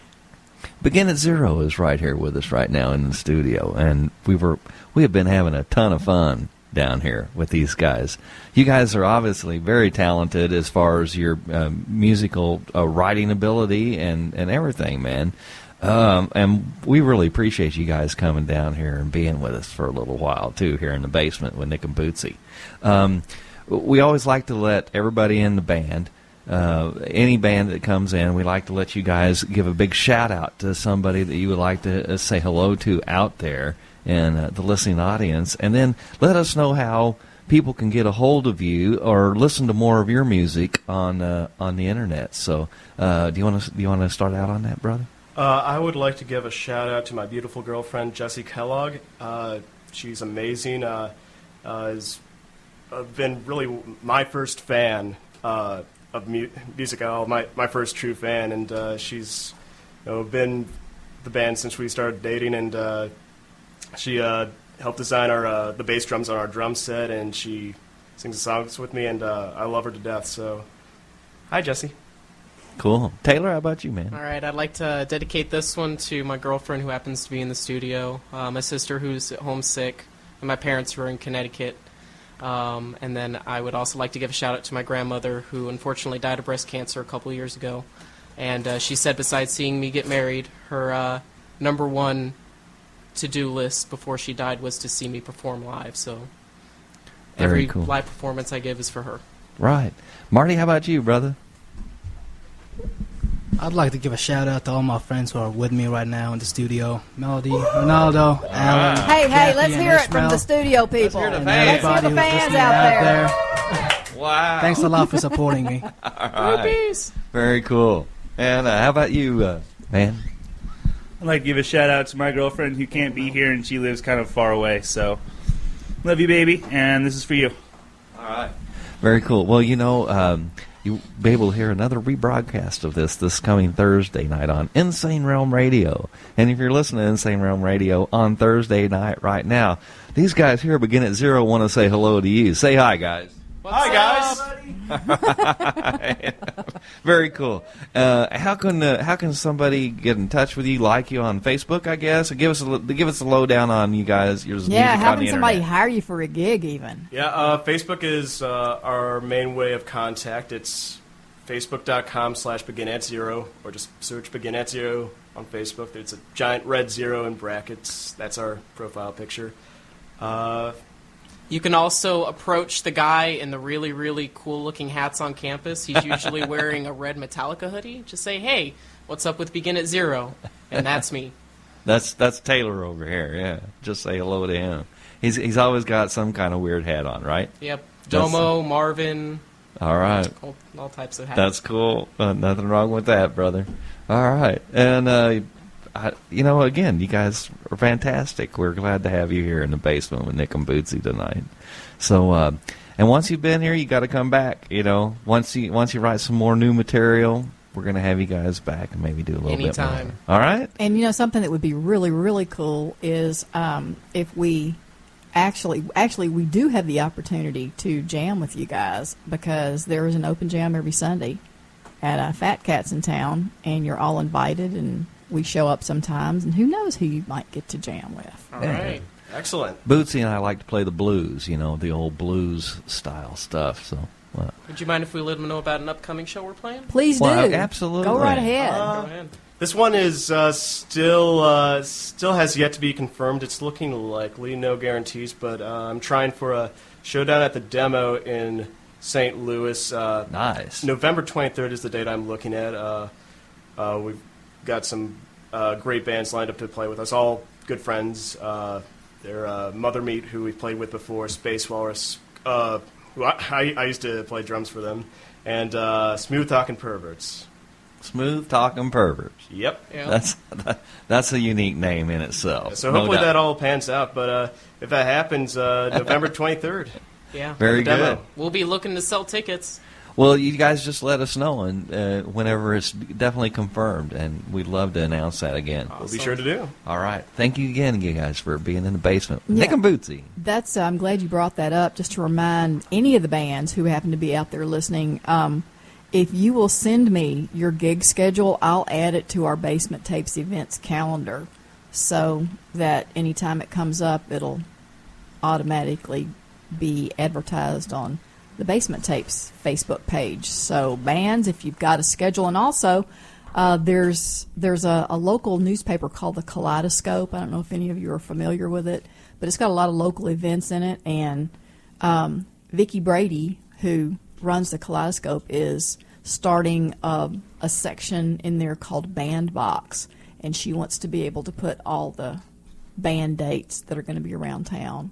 Begin at Zero is right here with us right now in the studio, and we have been having a ton of fun down here with these guys. You guys are obviously very talented as far as your musical writing ability and everything, man. And we really appreciate you guys coming down here and being with us for a little while, too, here in the basement with Nick and Bootsy. We always like to let everybody in the band, any band that comes in, we like to let you guys give a big shout-out to somebody that you would like to say hello to out there in the listening audience, and then let us know how people can get a hold of you or listen to more of your music on the internet. So, do you want to start out on that, brother? I would like to give a shout out to my beautiful girlfriend Jessie Kellogg. She's amazing. Has been really my first fan of music at all. My first true fan, and she's been the band since we started dating, and she helped design the bass drums on our drum set, and she sings the songs with me, and I love her to death. So, hi, Jessie. Cool. Taylor, how about you, man? All right, I'd like to dedicate this one to my girlfriend who happens to be in the studio, my sister who's at home sick, and my parents who are in Connecticut. And then I would also like to give a shout out to my grandmother who unfortunately died of breast cancer a couple years ago. And she said besides seeing me get married, her number one to-do list before she died was to see me perform live. So every cool. live performance I give is for her. Right. Marty, how about you, brother? I'd like to give a shout out to all my friends who are with me right now in the studio. Melody, Ronaldo, Alan. Hey, Kathy, let's and hear it Ishmael. from the studio people. Let's hear the Let's hear Everybody the who's fans listening out there. Wow. Thanks a lot for supporting me. All right. Very cool. And how about you, man? I'd like to give a shout out to my girlfriend who can't be here and she lives kind of far away. So, love you, baby, and this is for you. All right. Very cool. Well, you'll be able to hear another rebroadcast of this coming Thursday night on Insane Realm Radio. And if you're listening to Insane Realm Radio on Thursday night right now, these guys here Begin at Zero want to say hello to you. Say hi, guys. Hi, guys. Very cool. How can somebody get in touch with you, like you on Facebook, I guess? Or give us a lowdown on you guys. Your music How on the can somebody internet. hire you for a gig even? Yeah, Facebook is our main way of contact. It's facebook.com/beginatzero, or just search Begin at Zero on Facebook. There's a giant red zero in brackets. That's our profile picture. You can also approach the guy in the really, really cool-looking hats on campus. He's usually wearing a red Metallica hoodie. Just say, hey, what's up with Begin at Zero? And that's me. That's Taylor over here, yeah. Just say hello to him. He's always got some kind of weird hat on, right? Yep. Domo, Marvin. All right. All types of hats. That's cool. Nothing wrong with that, brother. All right. And, again, you guys are fantastic. We're glad to have you here in the basement with Nick and Bootsy tonight. So, and once you've been here, you got to come back. Once you write some more new material, we're going to have you guys back and maybe do a little bit more. All right? And, something that would be really, really cool is if we actually we do have the opportunity to jam with you guys, because there is an open jam every Sunday at Fat Cats in town, and you're all invited, and we show up sometimes, and who knows who you might get to jam with. All right. Excellent. Bootsy and I like to play the blues, the old blues style stuff. So, would you mind if we let them know about an upcoming show we're playing? Please do. Absolutely. Go right ahead. Go ahead. This one is still has yet to be confirmed. It's looking likely, no guarantees, but I'm trying for a showdown at the Demo in St. Louis. Nice. November 23rd is the date I'm looking at. We've got some great bands lined up to play with us, all good friends. They're Mother Meat, who we've played with before, Space Walrus, who I used to play drums for them, and Smooth Talking Perverts. Smooth Talking Perverts. Yep. That's a unique name in itself. So hopefully that all pans out, but if that happens, November 23rd. Yeah. Very good. We'll be looking to sell tickets. Well, you guys just let us know, and whenever it's definitely confirmed, and we'd love to announce that again. We'll be sure to do. All right. Thank you again, you guys, for being in the basement. Yeah. Nick and Bootsy. I'm glad you brought that up, just to remind any of the bands who happen to be out there listening, if you will send me your gig schedule, I'll add it to our Basement Tapes events calendar, so that anytime it comes up, it'll automatically be advertised on the Basement Tapes Facebook page. So bands, if you've got a schedule, and also there's a local newspaper called the Kaleidoscope. I don't know if any of you are familiar with it, but it's got a lot of local events in it, and Vicki Brady, who runs the Kaleidoscope, is starting a section in there called Band Box, and she wants to be able to put all the band dates that are going to be around town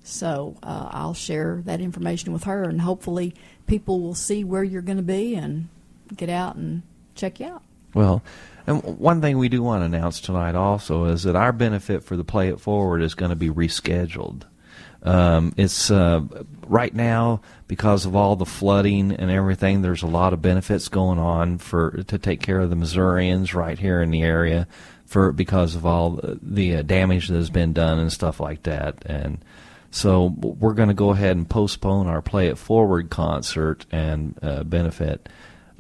So I'll share that information with her, and hopefully people will see where you're going to be and get out and check you out. Well, and one thing we do want to announce tonight also is that our benefit for the Play It Forward is going to be rescheduled. It's right now, because of all the flooding and everything, there's a lot of benefits going on to take care of the Missourians right here in the area because of all the damage that has been done and stuff like that. And so we're going to go ahead and postpone our Play It Forward concert and benefit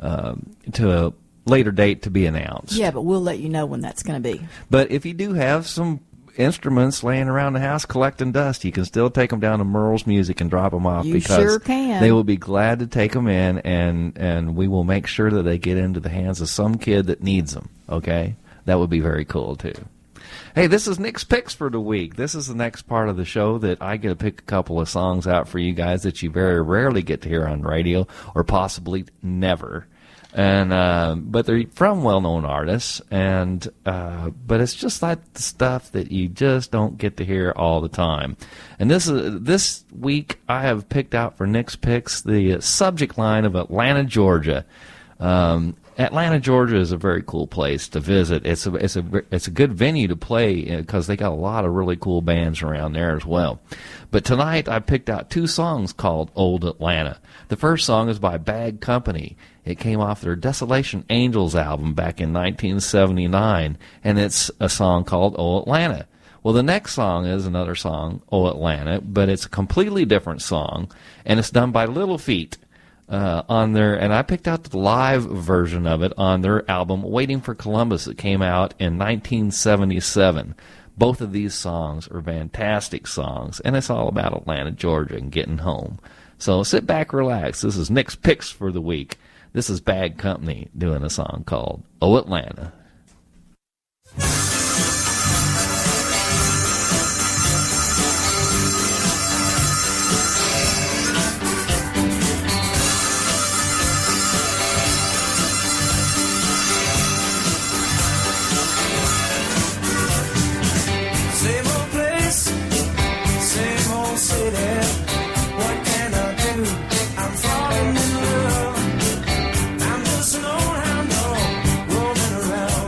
to a later date to be announced. Yeah, but we'll let you know when that's going to be. But if you do have some instruments laying around the house collecting dust, you can still take them down to Merle's Music and drop them off. You because sure can. They will be glad to take them in, and we will make sure that they get into the hands of some kid that needs them, okay? That would be very cool, too. Hey, this is Nick's Picks for the week. This is the next part of the show that I get to pick a couple of songs out for you guys that you very rarely get to hear on radio, or possibly never. And but they're from well-known artists, and but it's just like the stuff that you just don't get to hear all the time. And this week I have picked out for Nick's Picks the subject line of Atlanta, Georgia. Atlanta, Georgia is a very cool place to visit. It's a good venue to play because they got a lot of really cool bands around there as well. But tonight I picked out two songs called Old Atlanta. The first song is by Bad Company. It came off their Desolation Angels album back in 1979, and it's a song called Oh Atlanta. Well, the next song is another song, Oh Atlanta, but it's a completely different song, and it's done by Little Feat on their, and I picked out the live version of it on their album Waiting for Columbus that came out in 1977. Both of these songs are fantastic songs, and it's all about Atlanta, Georgia, and getting home. So sit back, relax. This is Nick's Picks for the week. This is Bad Company doing a song called Oh Atlanta. Same old place, same old city. What can I do? I'm falling in love. I'm just an old hound dog roaming around.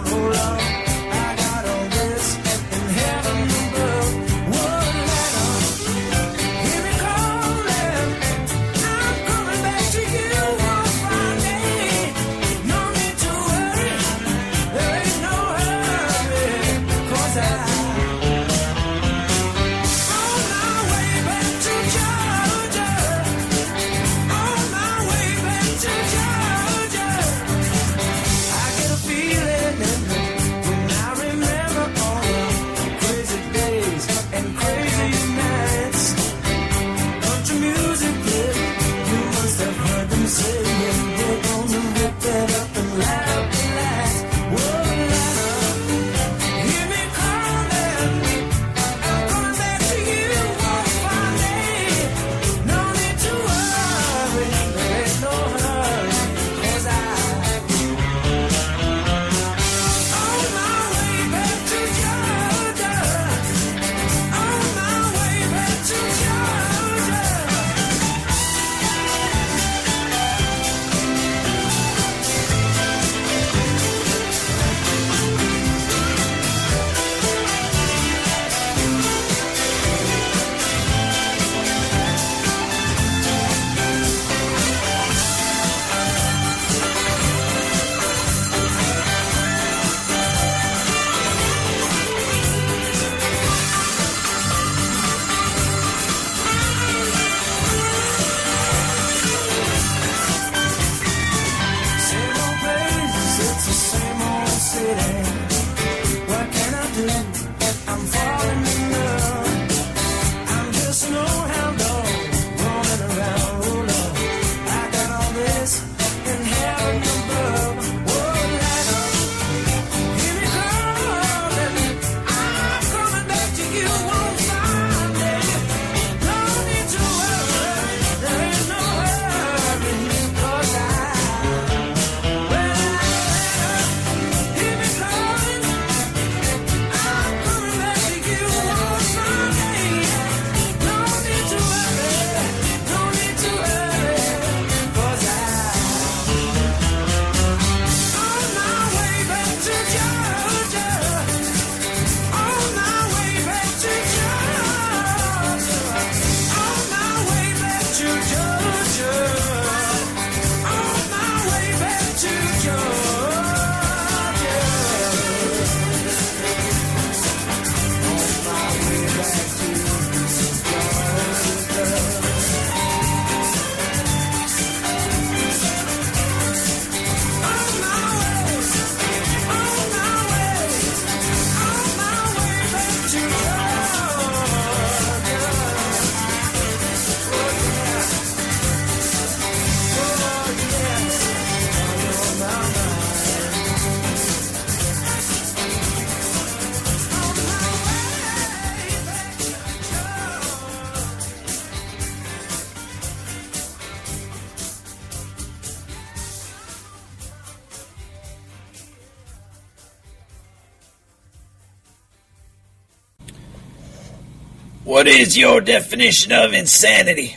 What is your definition of insanity?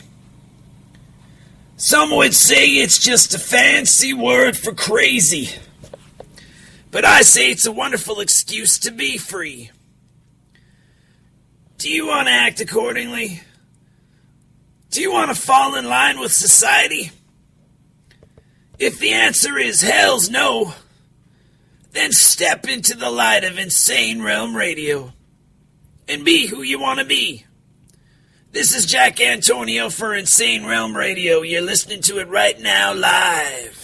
Some would say it's just a fancy word for crazy. But I say it's a wonderful excuse to be free. Do you want to act accordingly? Do you want to fall in line with society? If the answer is hell's no, then step into the light of Insane Realm Radio and be who you want to be. This is Jack Antonio for Insane Realm Radio. You're listening to it right now live.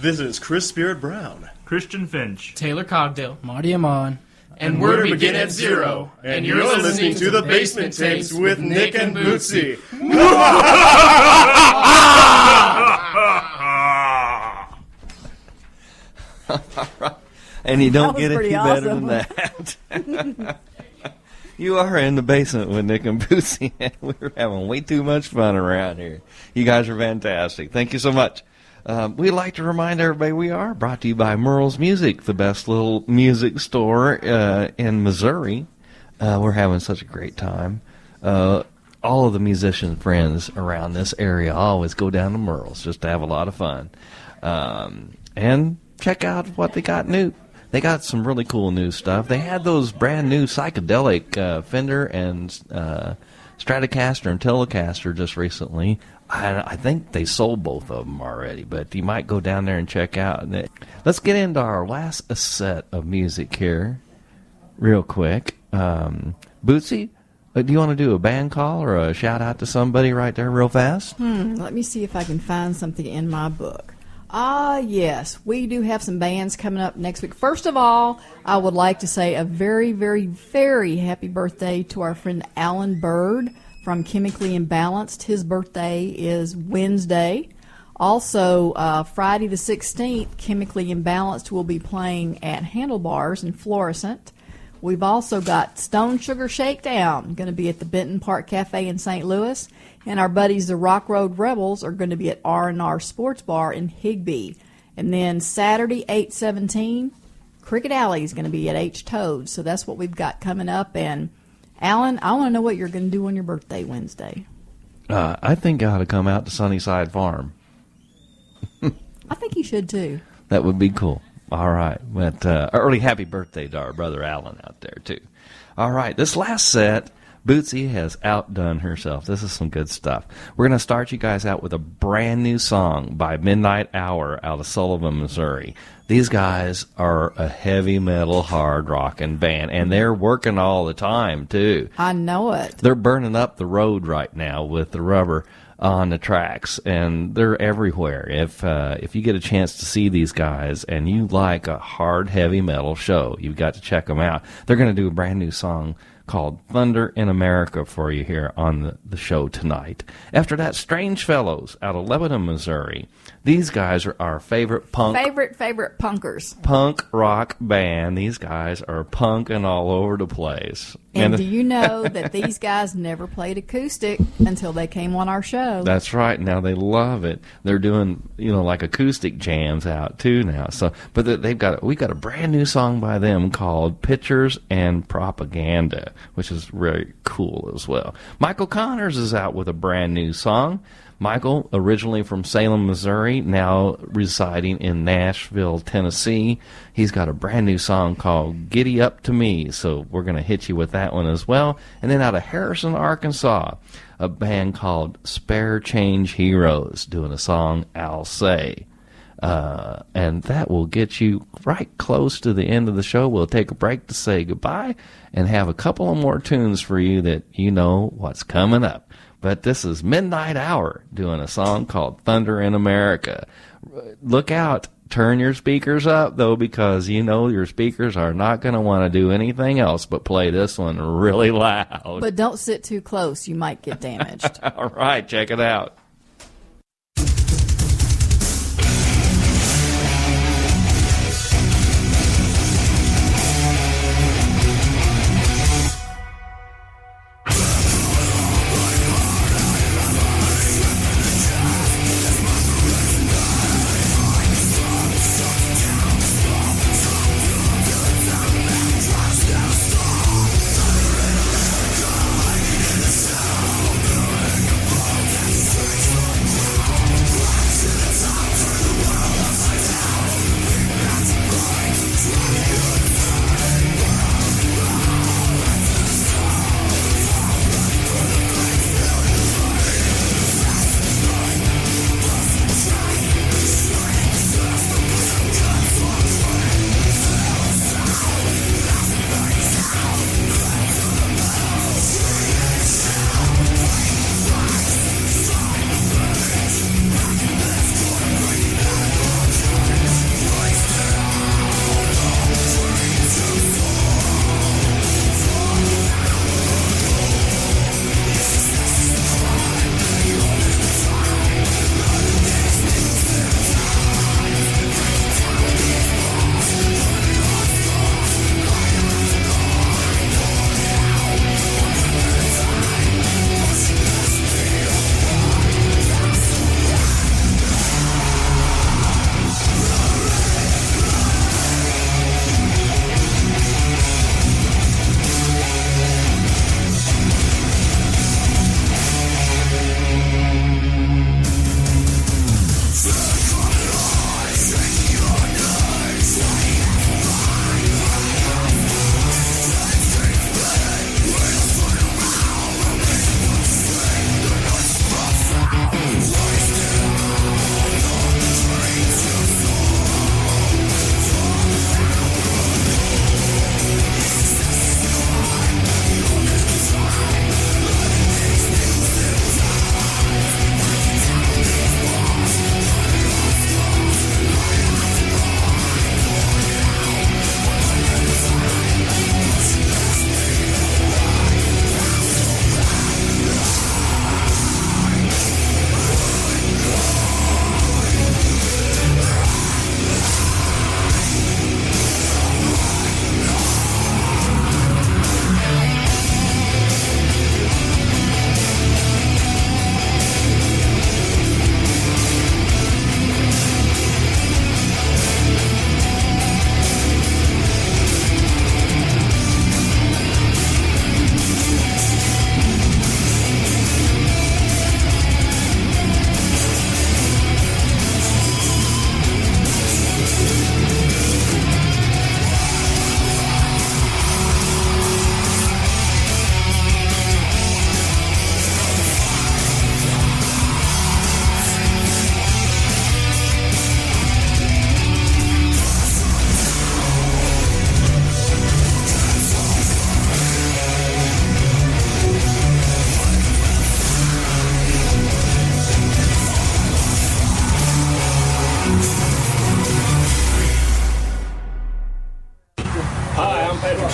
This is Chris Spirit Brown, Christian Finch, Taylor Cogdale, Marty Amon, And we're to begin at 0. And you're listening to the Basement Tapes with Nick and Bootsy. And you don't That was get any pretty better awesome. than that. You are in the basement with Nick and Bootsy, and we're having way too much fun around here. You guys are fantastic. Thank you so much. We'd like to remind everybody we are brought to you by Merle's Music, the best little music store in Missouri. We're having such a great time. All of the musician friends around this area always go down to Merle's just to have a lot of fun. And check out what they got new. They got some really cool new stuff. They had those brand new psychedelic Fender and Stratocaster and Telecaster just recently. I think they sold both of them already, but you might go down there and check out. Let's get into our last set of music here real quick. Bootsy, do you want to do a band call or a shout out to somebody right there real fast? Let me see if I can find something in my book. Yes, we do have some bands coming up next week. First of all, I would like to say a very, very, very happy birthday to our friend Alan Bird from Chemically Imbalanced. His birthday is Wednesday. Also, Friday the 16th, Chemically Imbalanced will be playing at Handlebars in Florissant. We've also got Stone Sugar Shakedown, going to be at the Pigeon Park Cafe in St. Louis. And our buddies, the Rock Road Rebels, are going to be at R&R Sports Bar in Higbee. And then Saturday, 8/17, Cricket Alley is going to be at H. Toad. So that's what we've got coming up. And, Alan, I want to know what you're going to do on your birthday Wednesday. I think I ought to come out to Sunnyside Farm. I think you should, too. That would be cool. All right. But early happy birthday to our brother Alan out there, too. All right. This last set, Bootsy has outdone herself. This is some good stuff. We're going to start you guys out with a brand new song by Midnight Hour out of Sullivan, Missouri. These guys are a heavy metal, hard rocking band, and they're working all the time, too. I know it. They're burning up the road right now with the rubber on the tracks, and they're everywhere. If you get a chance to see these guys and you like a hard, heavy metal show, you've got to check them out. They're going to do a brand new song called Thunder in America for you here on the show tonight. After that, Strange Fellows out of Lebanon, Missouri. These guys are our favorite Favorite punkers. punk rock band. These guys are punking all over the place. And do you know that these guys never played acoustic until they came on our show? That's right. Now they love it. They're doing, like acoustic jams out too now. So, but we got a brand new song by them called Pictures and Propaganda, which is really cool as well. Michael Connors is out with a brand new song. Michael, originally from Salem, Missouri, now residing in Nashville, Tennessee. He's got a brand new song called Giddy Up to Me, so we're going to hit you with that one as well. And then out of Harrison, Arkansas, a band called Spare Change Heroes doing a song, I'll Say. And that will get you right close to the end of the show. We'll take a break to say goodbye and have a couple of more tunes for you that you know what's coming up. But this is Midnight Hour doing a song called Thunder in America. Look out. Turn your speakers up, though, because your speakers are not going to want to do anything else but play this one really loud. But don't sit too close. You might get damaged. All right, check it out. Straight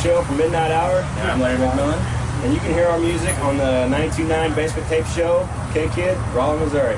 show for Midnight Hour. And I'm Larry McMillan. And you can hear our music on the 92.9 Basement Tape Show, K-Kid, Rolla, Missouri.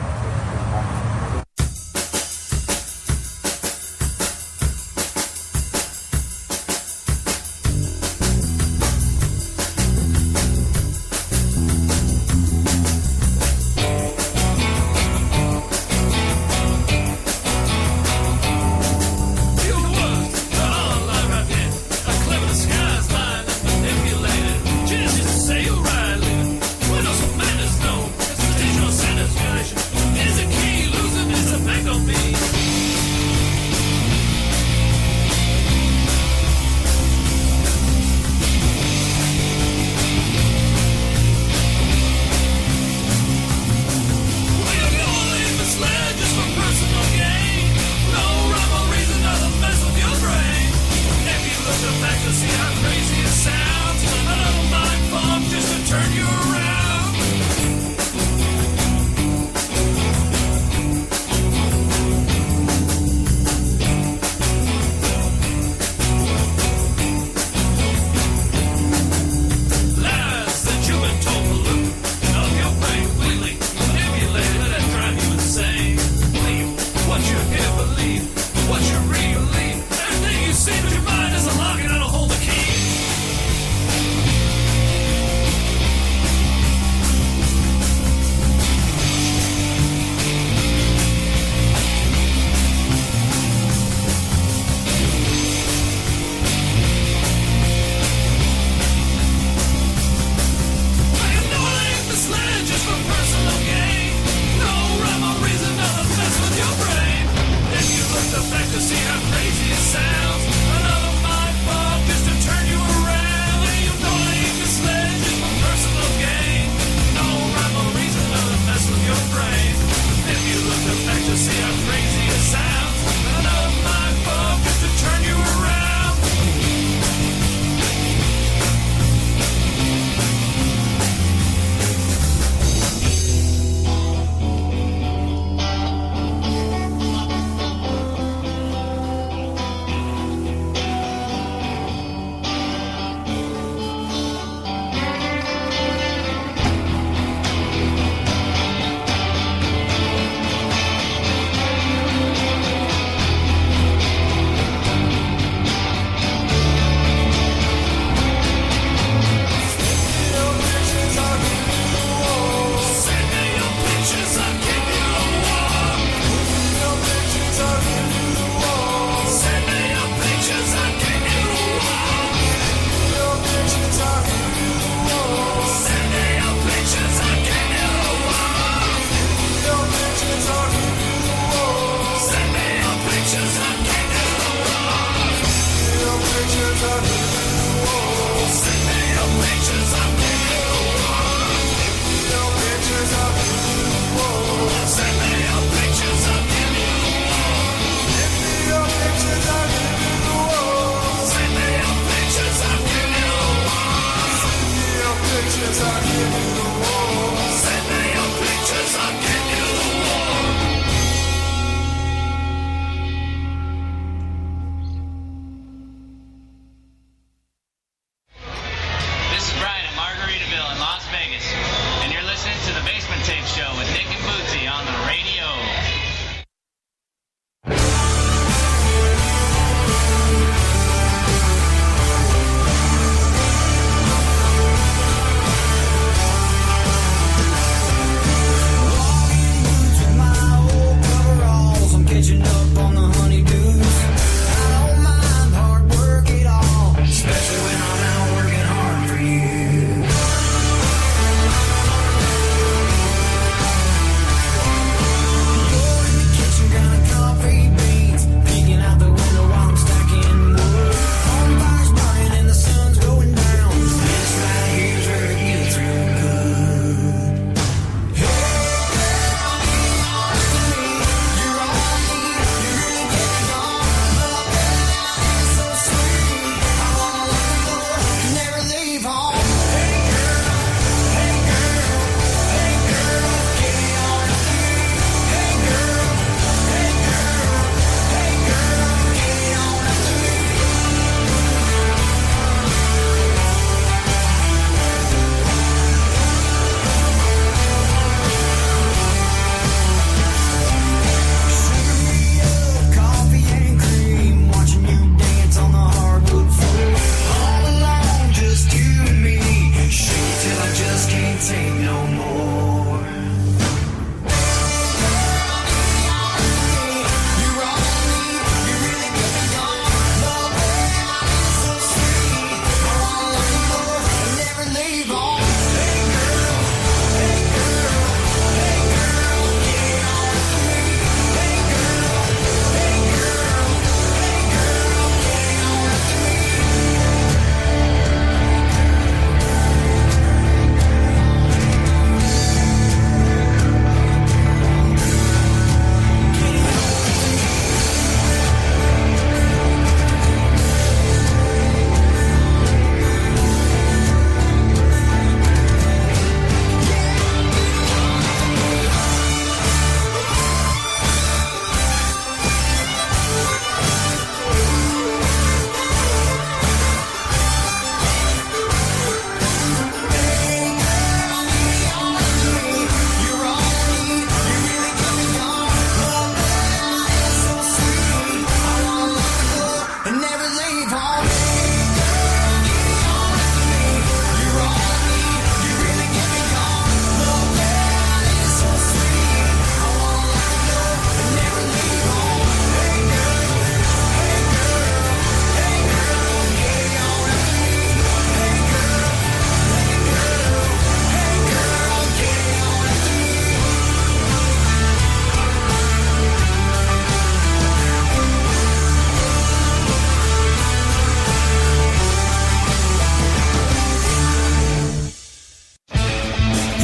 What you really, everything you see with your mind is a lock and I don't hold the key.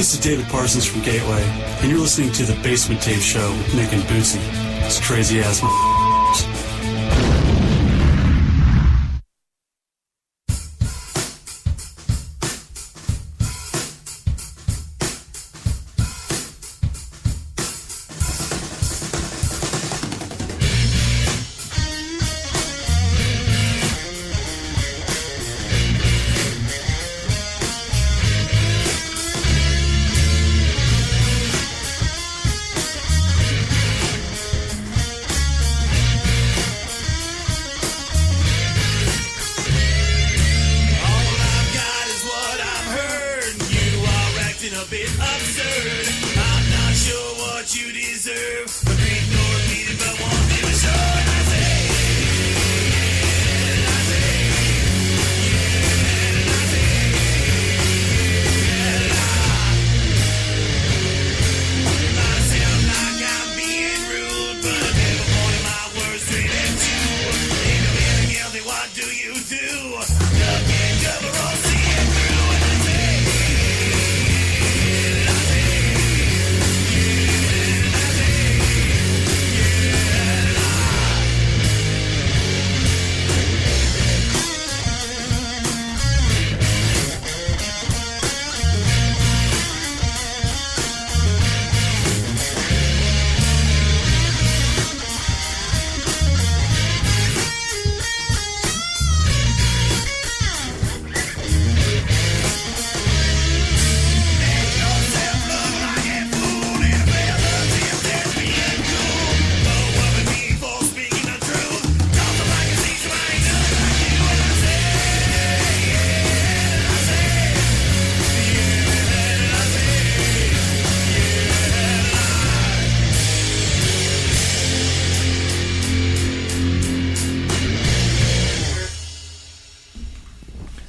This is David Parsons from Gateway, and you're listening to The Basement Tape Show with Nick and Bootsy. It's crazy ass.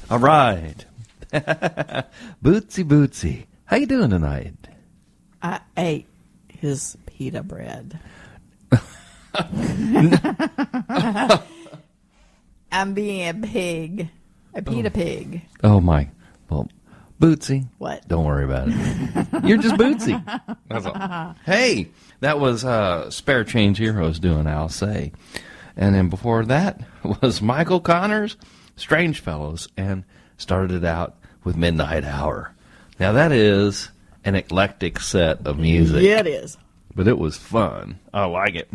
All right. Bootsy. How you doing tonight? I ate his pita bread. I'm being a pig. A pita pig. Oh, my. Well, Bootsy. What? Don't worry about it. You're just Bootsy. That's all. Hey, that was Spare Change Heroes doing I'll Say. And then before that was Michael Connors, Strange Fellows, and started it out with Midnight Hour. Now, that is an eclectic set of music. Yeah, it is. But it was fun. I like it.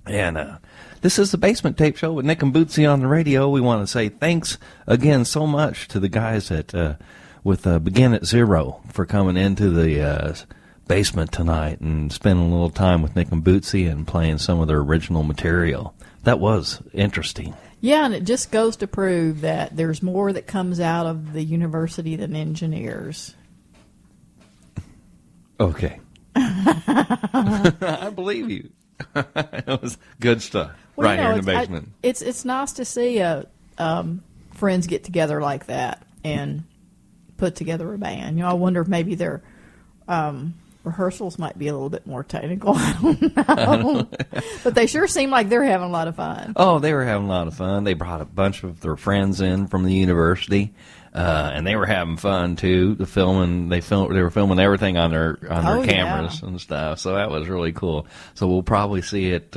And this is the Basement Tape Show with Nick and Bootsy on the radio. We want to say thanks again so much to the guys at with Begin at Zero for coming into the basement tonight and spending a little time with Nick and Bootsy and playing some of their original material. That was interesting. Yeah, and it just goes to prove that there's more that comes out of the university than engineers. Okay. I believe you. It was good stuff right here in the basement. It's nice to see friends get together like that and put together a band. You know, I wonder if maybe their rehearsals might be a little bit more technical. I don't know. But they sure seem like they're having a lot of fun. Oh, they were having a lot of fun. They brought a bunch of their friends in from the university, and they were having fun too. They were filming everything on their cameras and stuff. So that was really cool. So we'll probably see it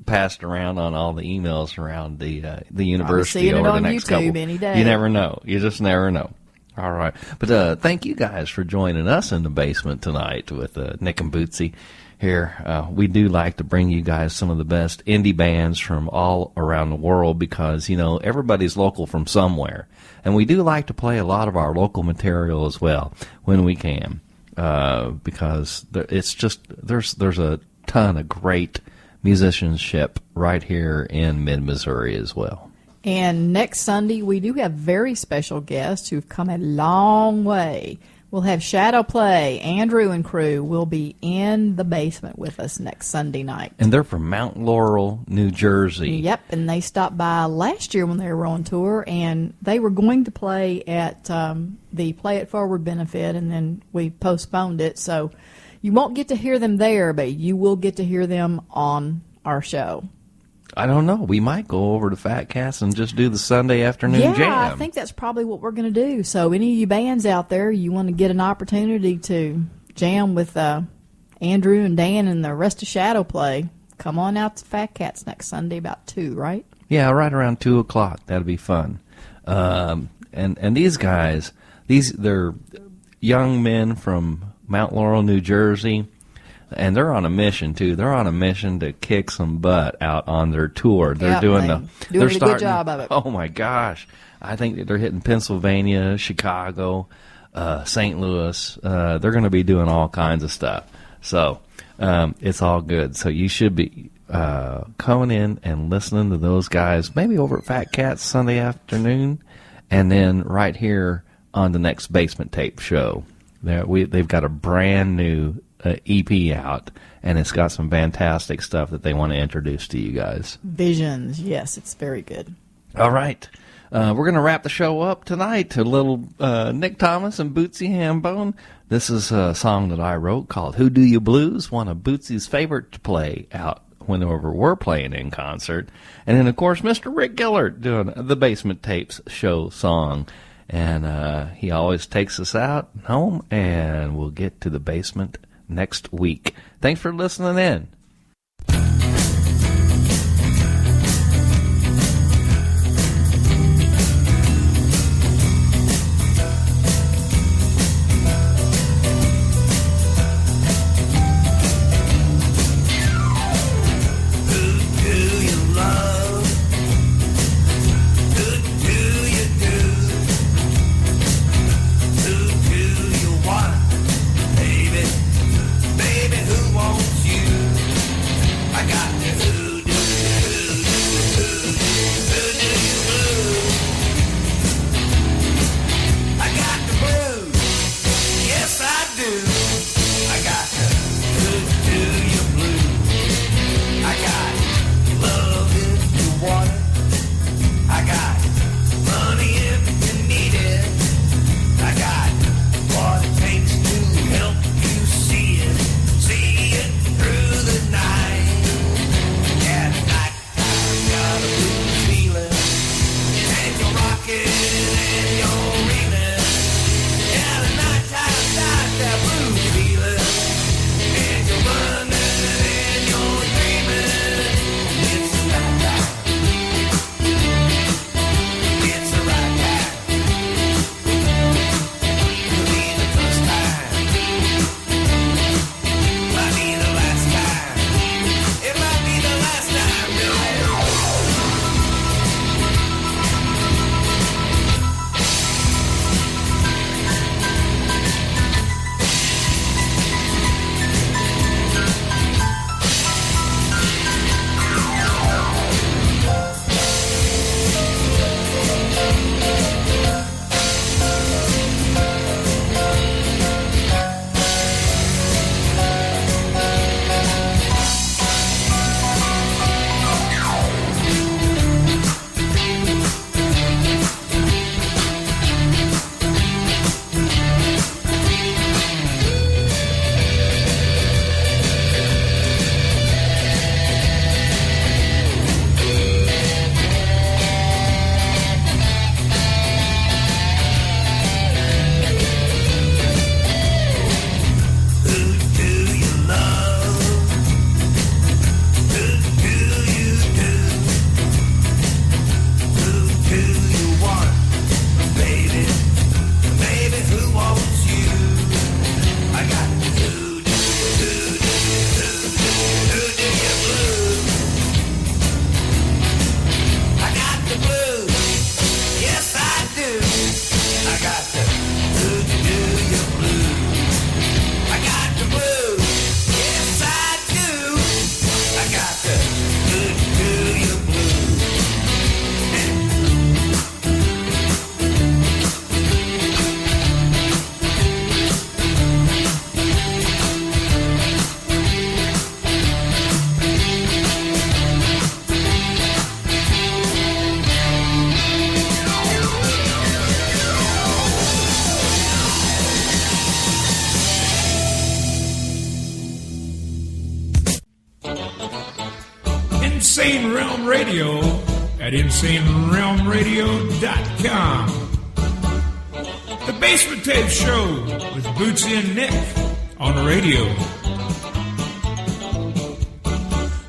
passed around on all the emails around the university over the next couple. Any day. You never know. You just never know. All right. But thank you guys for joining us in the basement tonight with Nick and Bootsy here. We do like to bring you guys some of the best indie bands from all around the world because, you know, everybody's local from somewhere. And we do like to play a lot of our local material as well when we can because it's just there's a ton of great musicianship right here in mid-Missouri as well. And next Sunday, we do have very special guests who've come a long way. We'll have Shadow Play. Andrew and crew will be in the basement with us next Sunday night. And they're from Mount Laurel, New Jersey. Yep, and they stopped by last year when they were on tour, and they were going to play at the Play It Forward benefit, and then we postponed it. So you won't get to hear them there, but you will get to hear them on our show. I don't know. We might go over to Fat Cats and just do the Sunday afternoon jam. I think that's probably what we're going to do. So any of you bands out there, you want to get an opportunity to jam with Andrew and Dan and the rest of Shadow Play, come on out to Fat Cats next Sunday about 2, right? Yeah, right around 2 o'clock. That'll be fun. And these guys, they're young men from Mount Laurel, New Jersey, and they're on a mission too. They're on a mission to kick some butt out on their tour. They're doing a good job of it. Oh my gosh! I think they're hitting Pennsylvania, Chicago, St. Louis. They're going to be doing all kinds of stuff. So it's all good. So you should be coming in and listening to those guys, maybe over at Fat Cats Sunday afternoon, and then right here on the next Basement Tape show. They've got a brand new EP out, and it's got some fantastic stuff that they want to introduce to you guys. Visions, yes, it's very good. All right. We're going to wrap the show up tonight to little Nick Thomas and Bootsy Hambone. This is a song that I wrote called Who Do You Blues, one of Bootsy's favorite to play out whenever we're playing in concert. And then, of course, Mr. Rick Gillard doing the Basement Tapes show song. And he always takes us out home, and we'll get to the basement next week. Thanks for listening in. Baby, who wants you? Realm Radio at InsaneRealmRadio.com. The Basement Tape Show with Bootsy and Nick on the radio.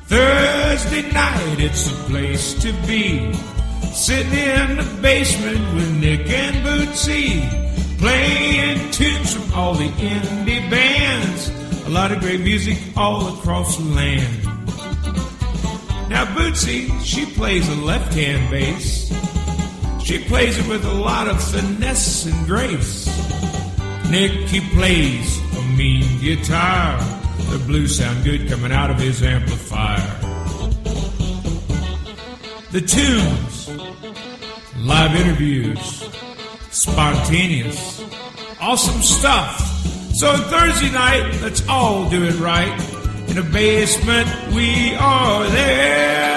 Thursday night, it's a place to be. Sitting in the basement with Nick and Bootsy, playing tunes from all the indie bands. A lot of great music all across the land. Now Bootsy, she plays a left-hand bass. She plays it with a lot of finesse and grace. Nick, he plays a mean guitar. The blues sound good coming out of his amplifier. The tunes, live interviews, spontaneous, awesome stuff. So Thursday night, let's all do it right. In a basement, we are there.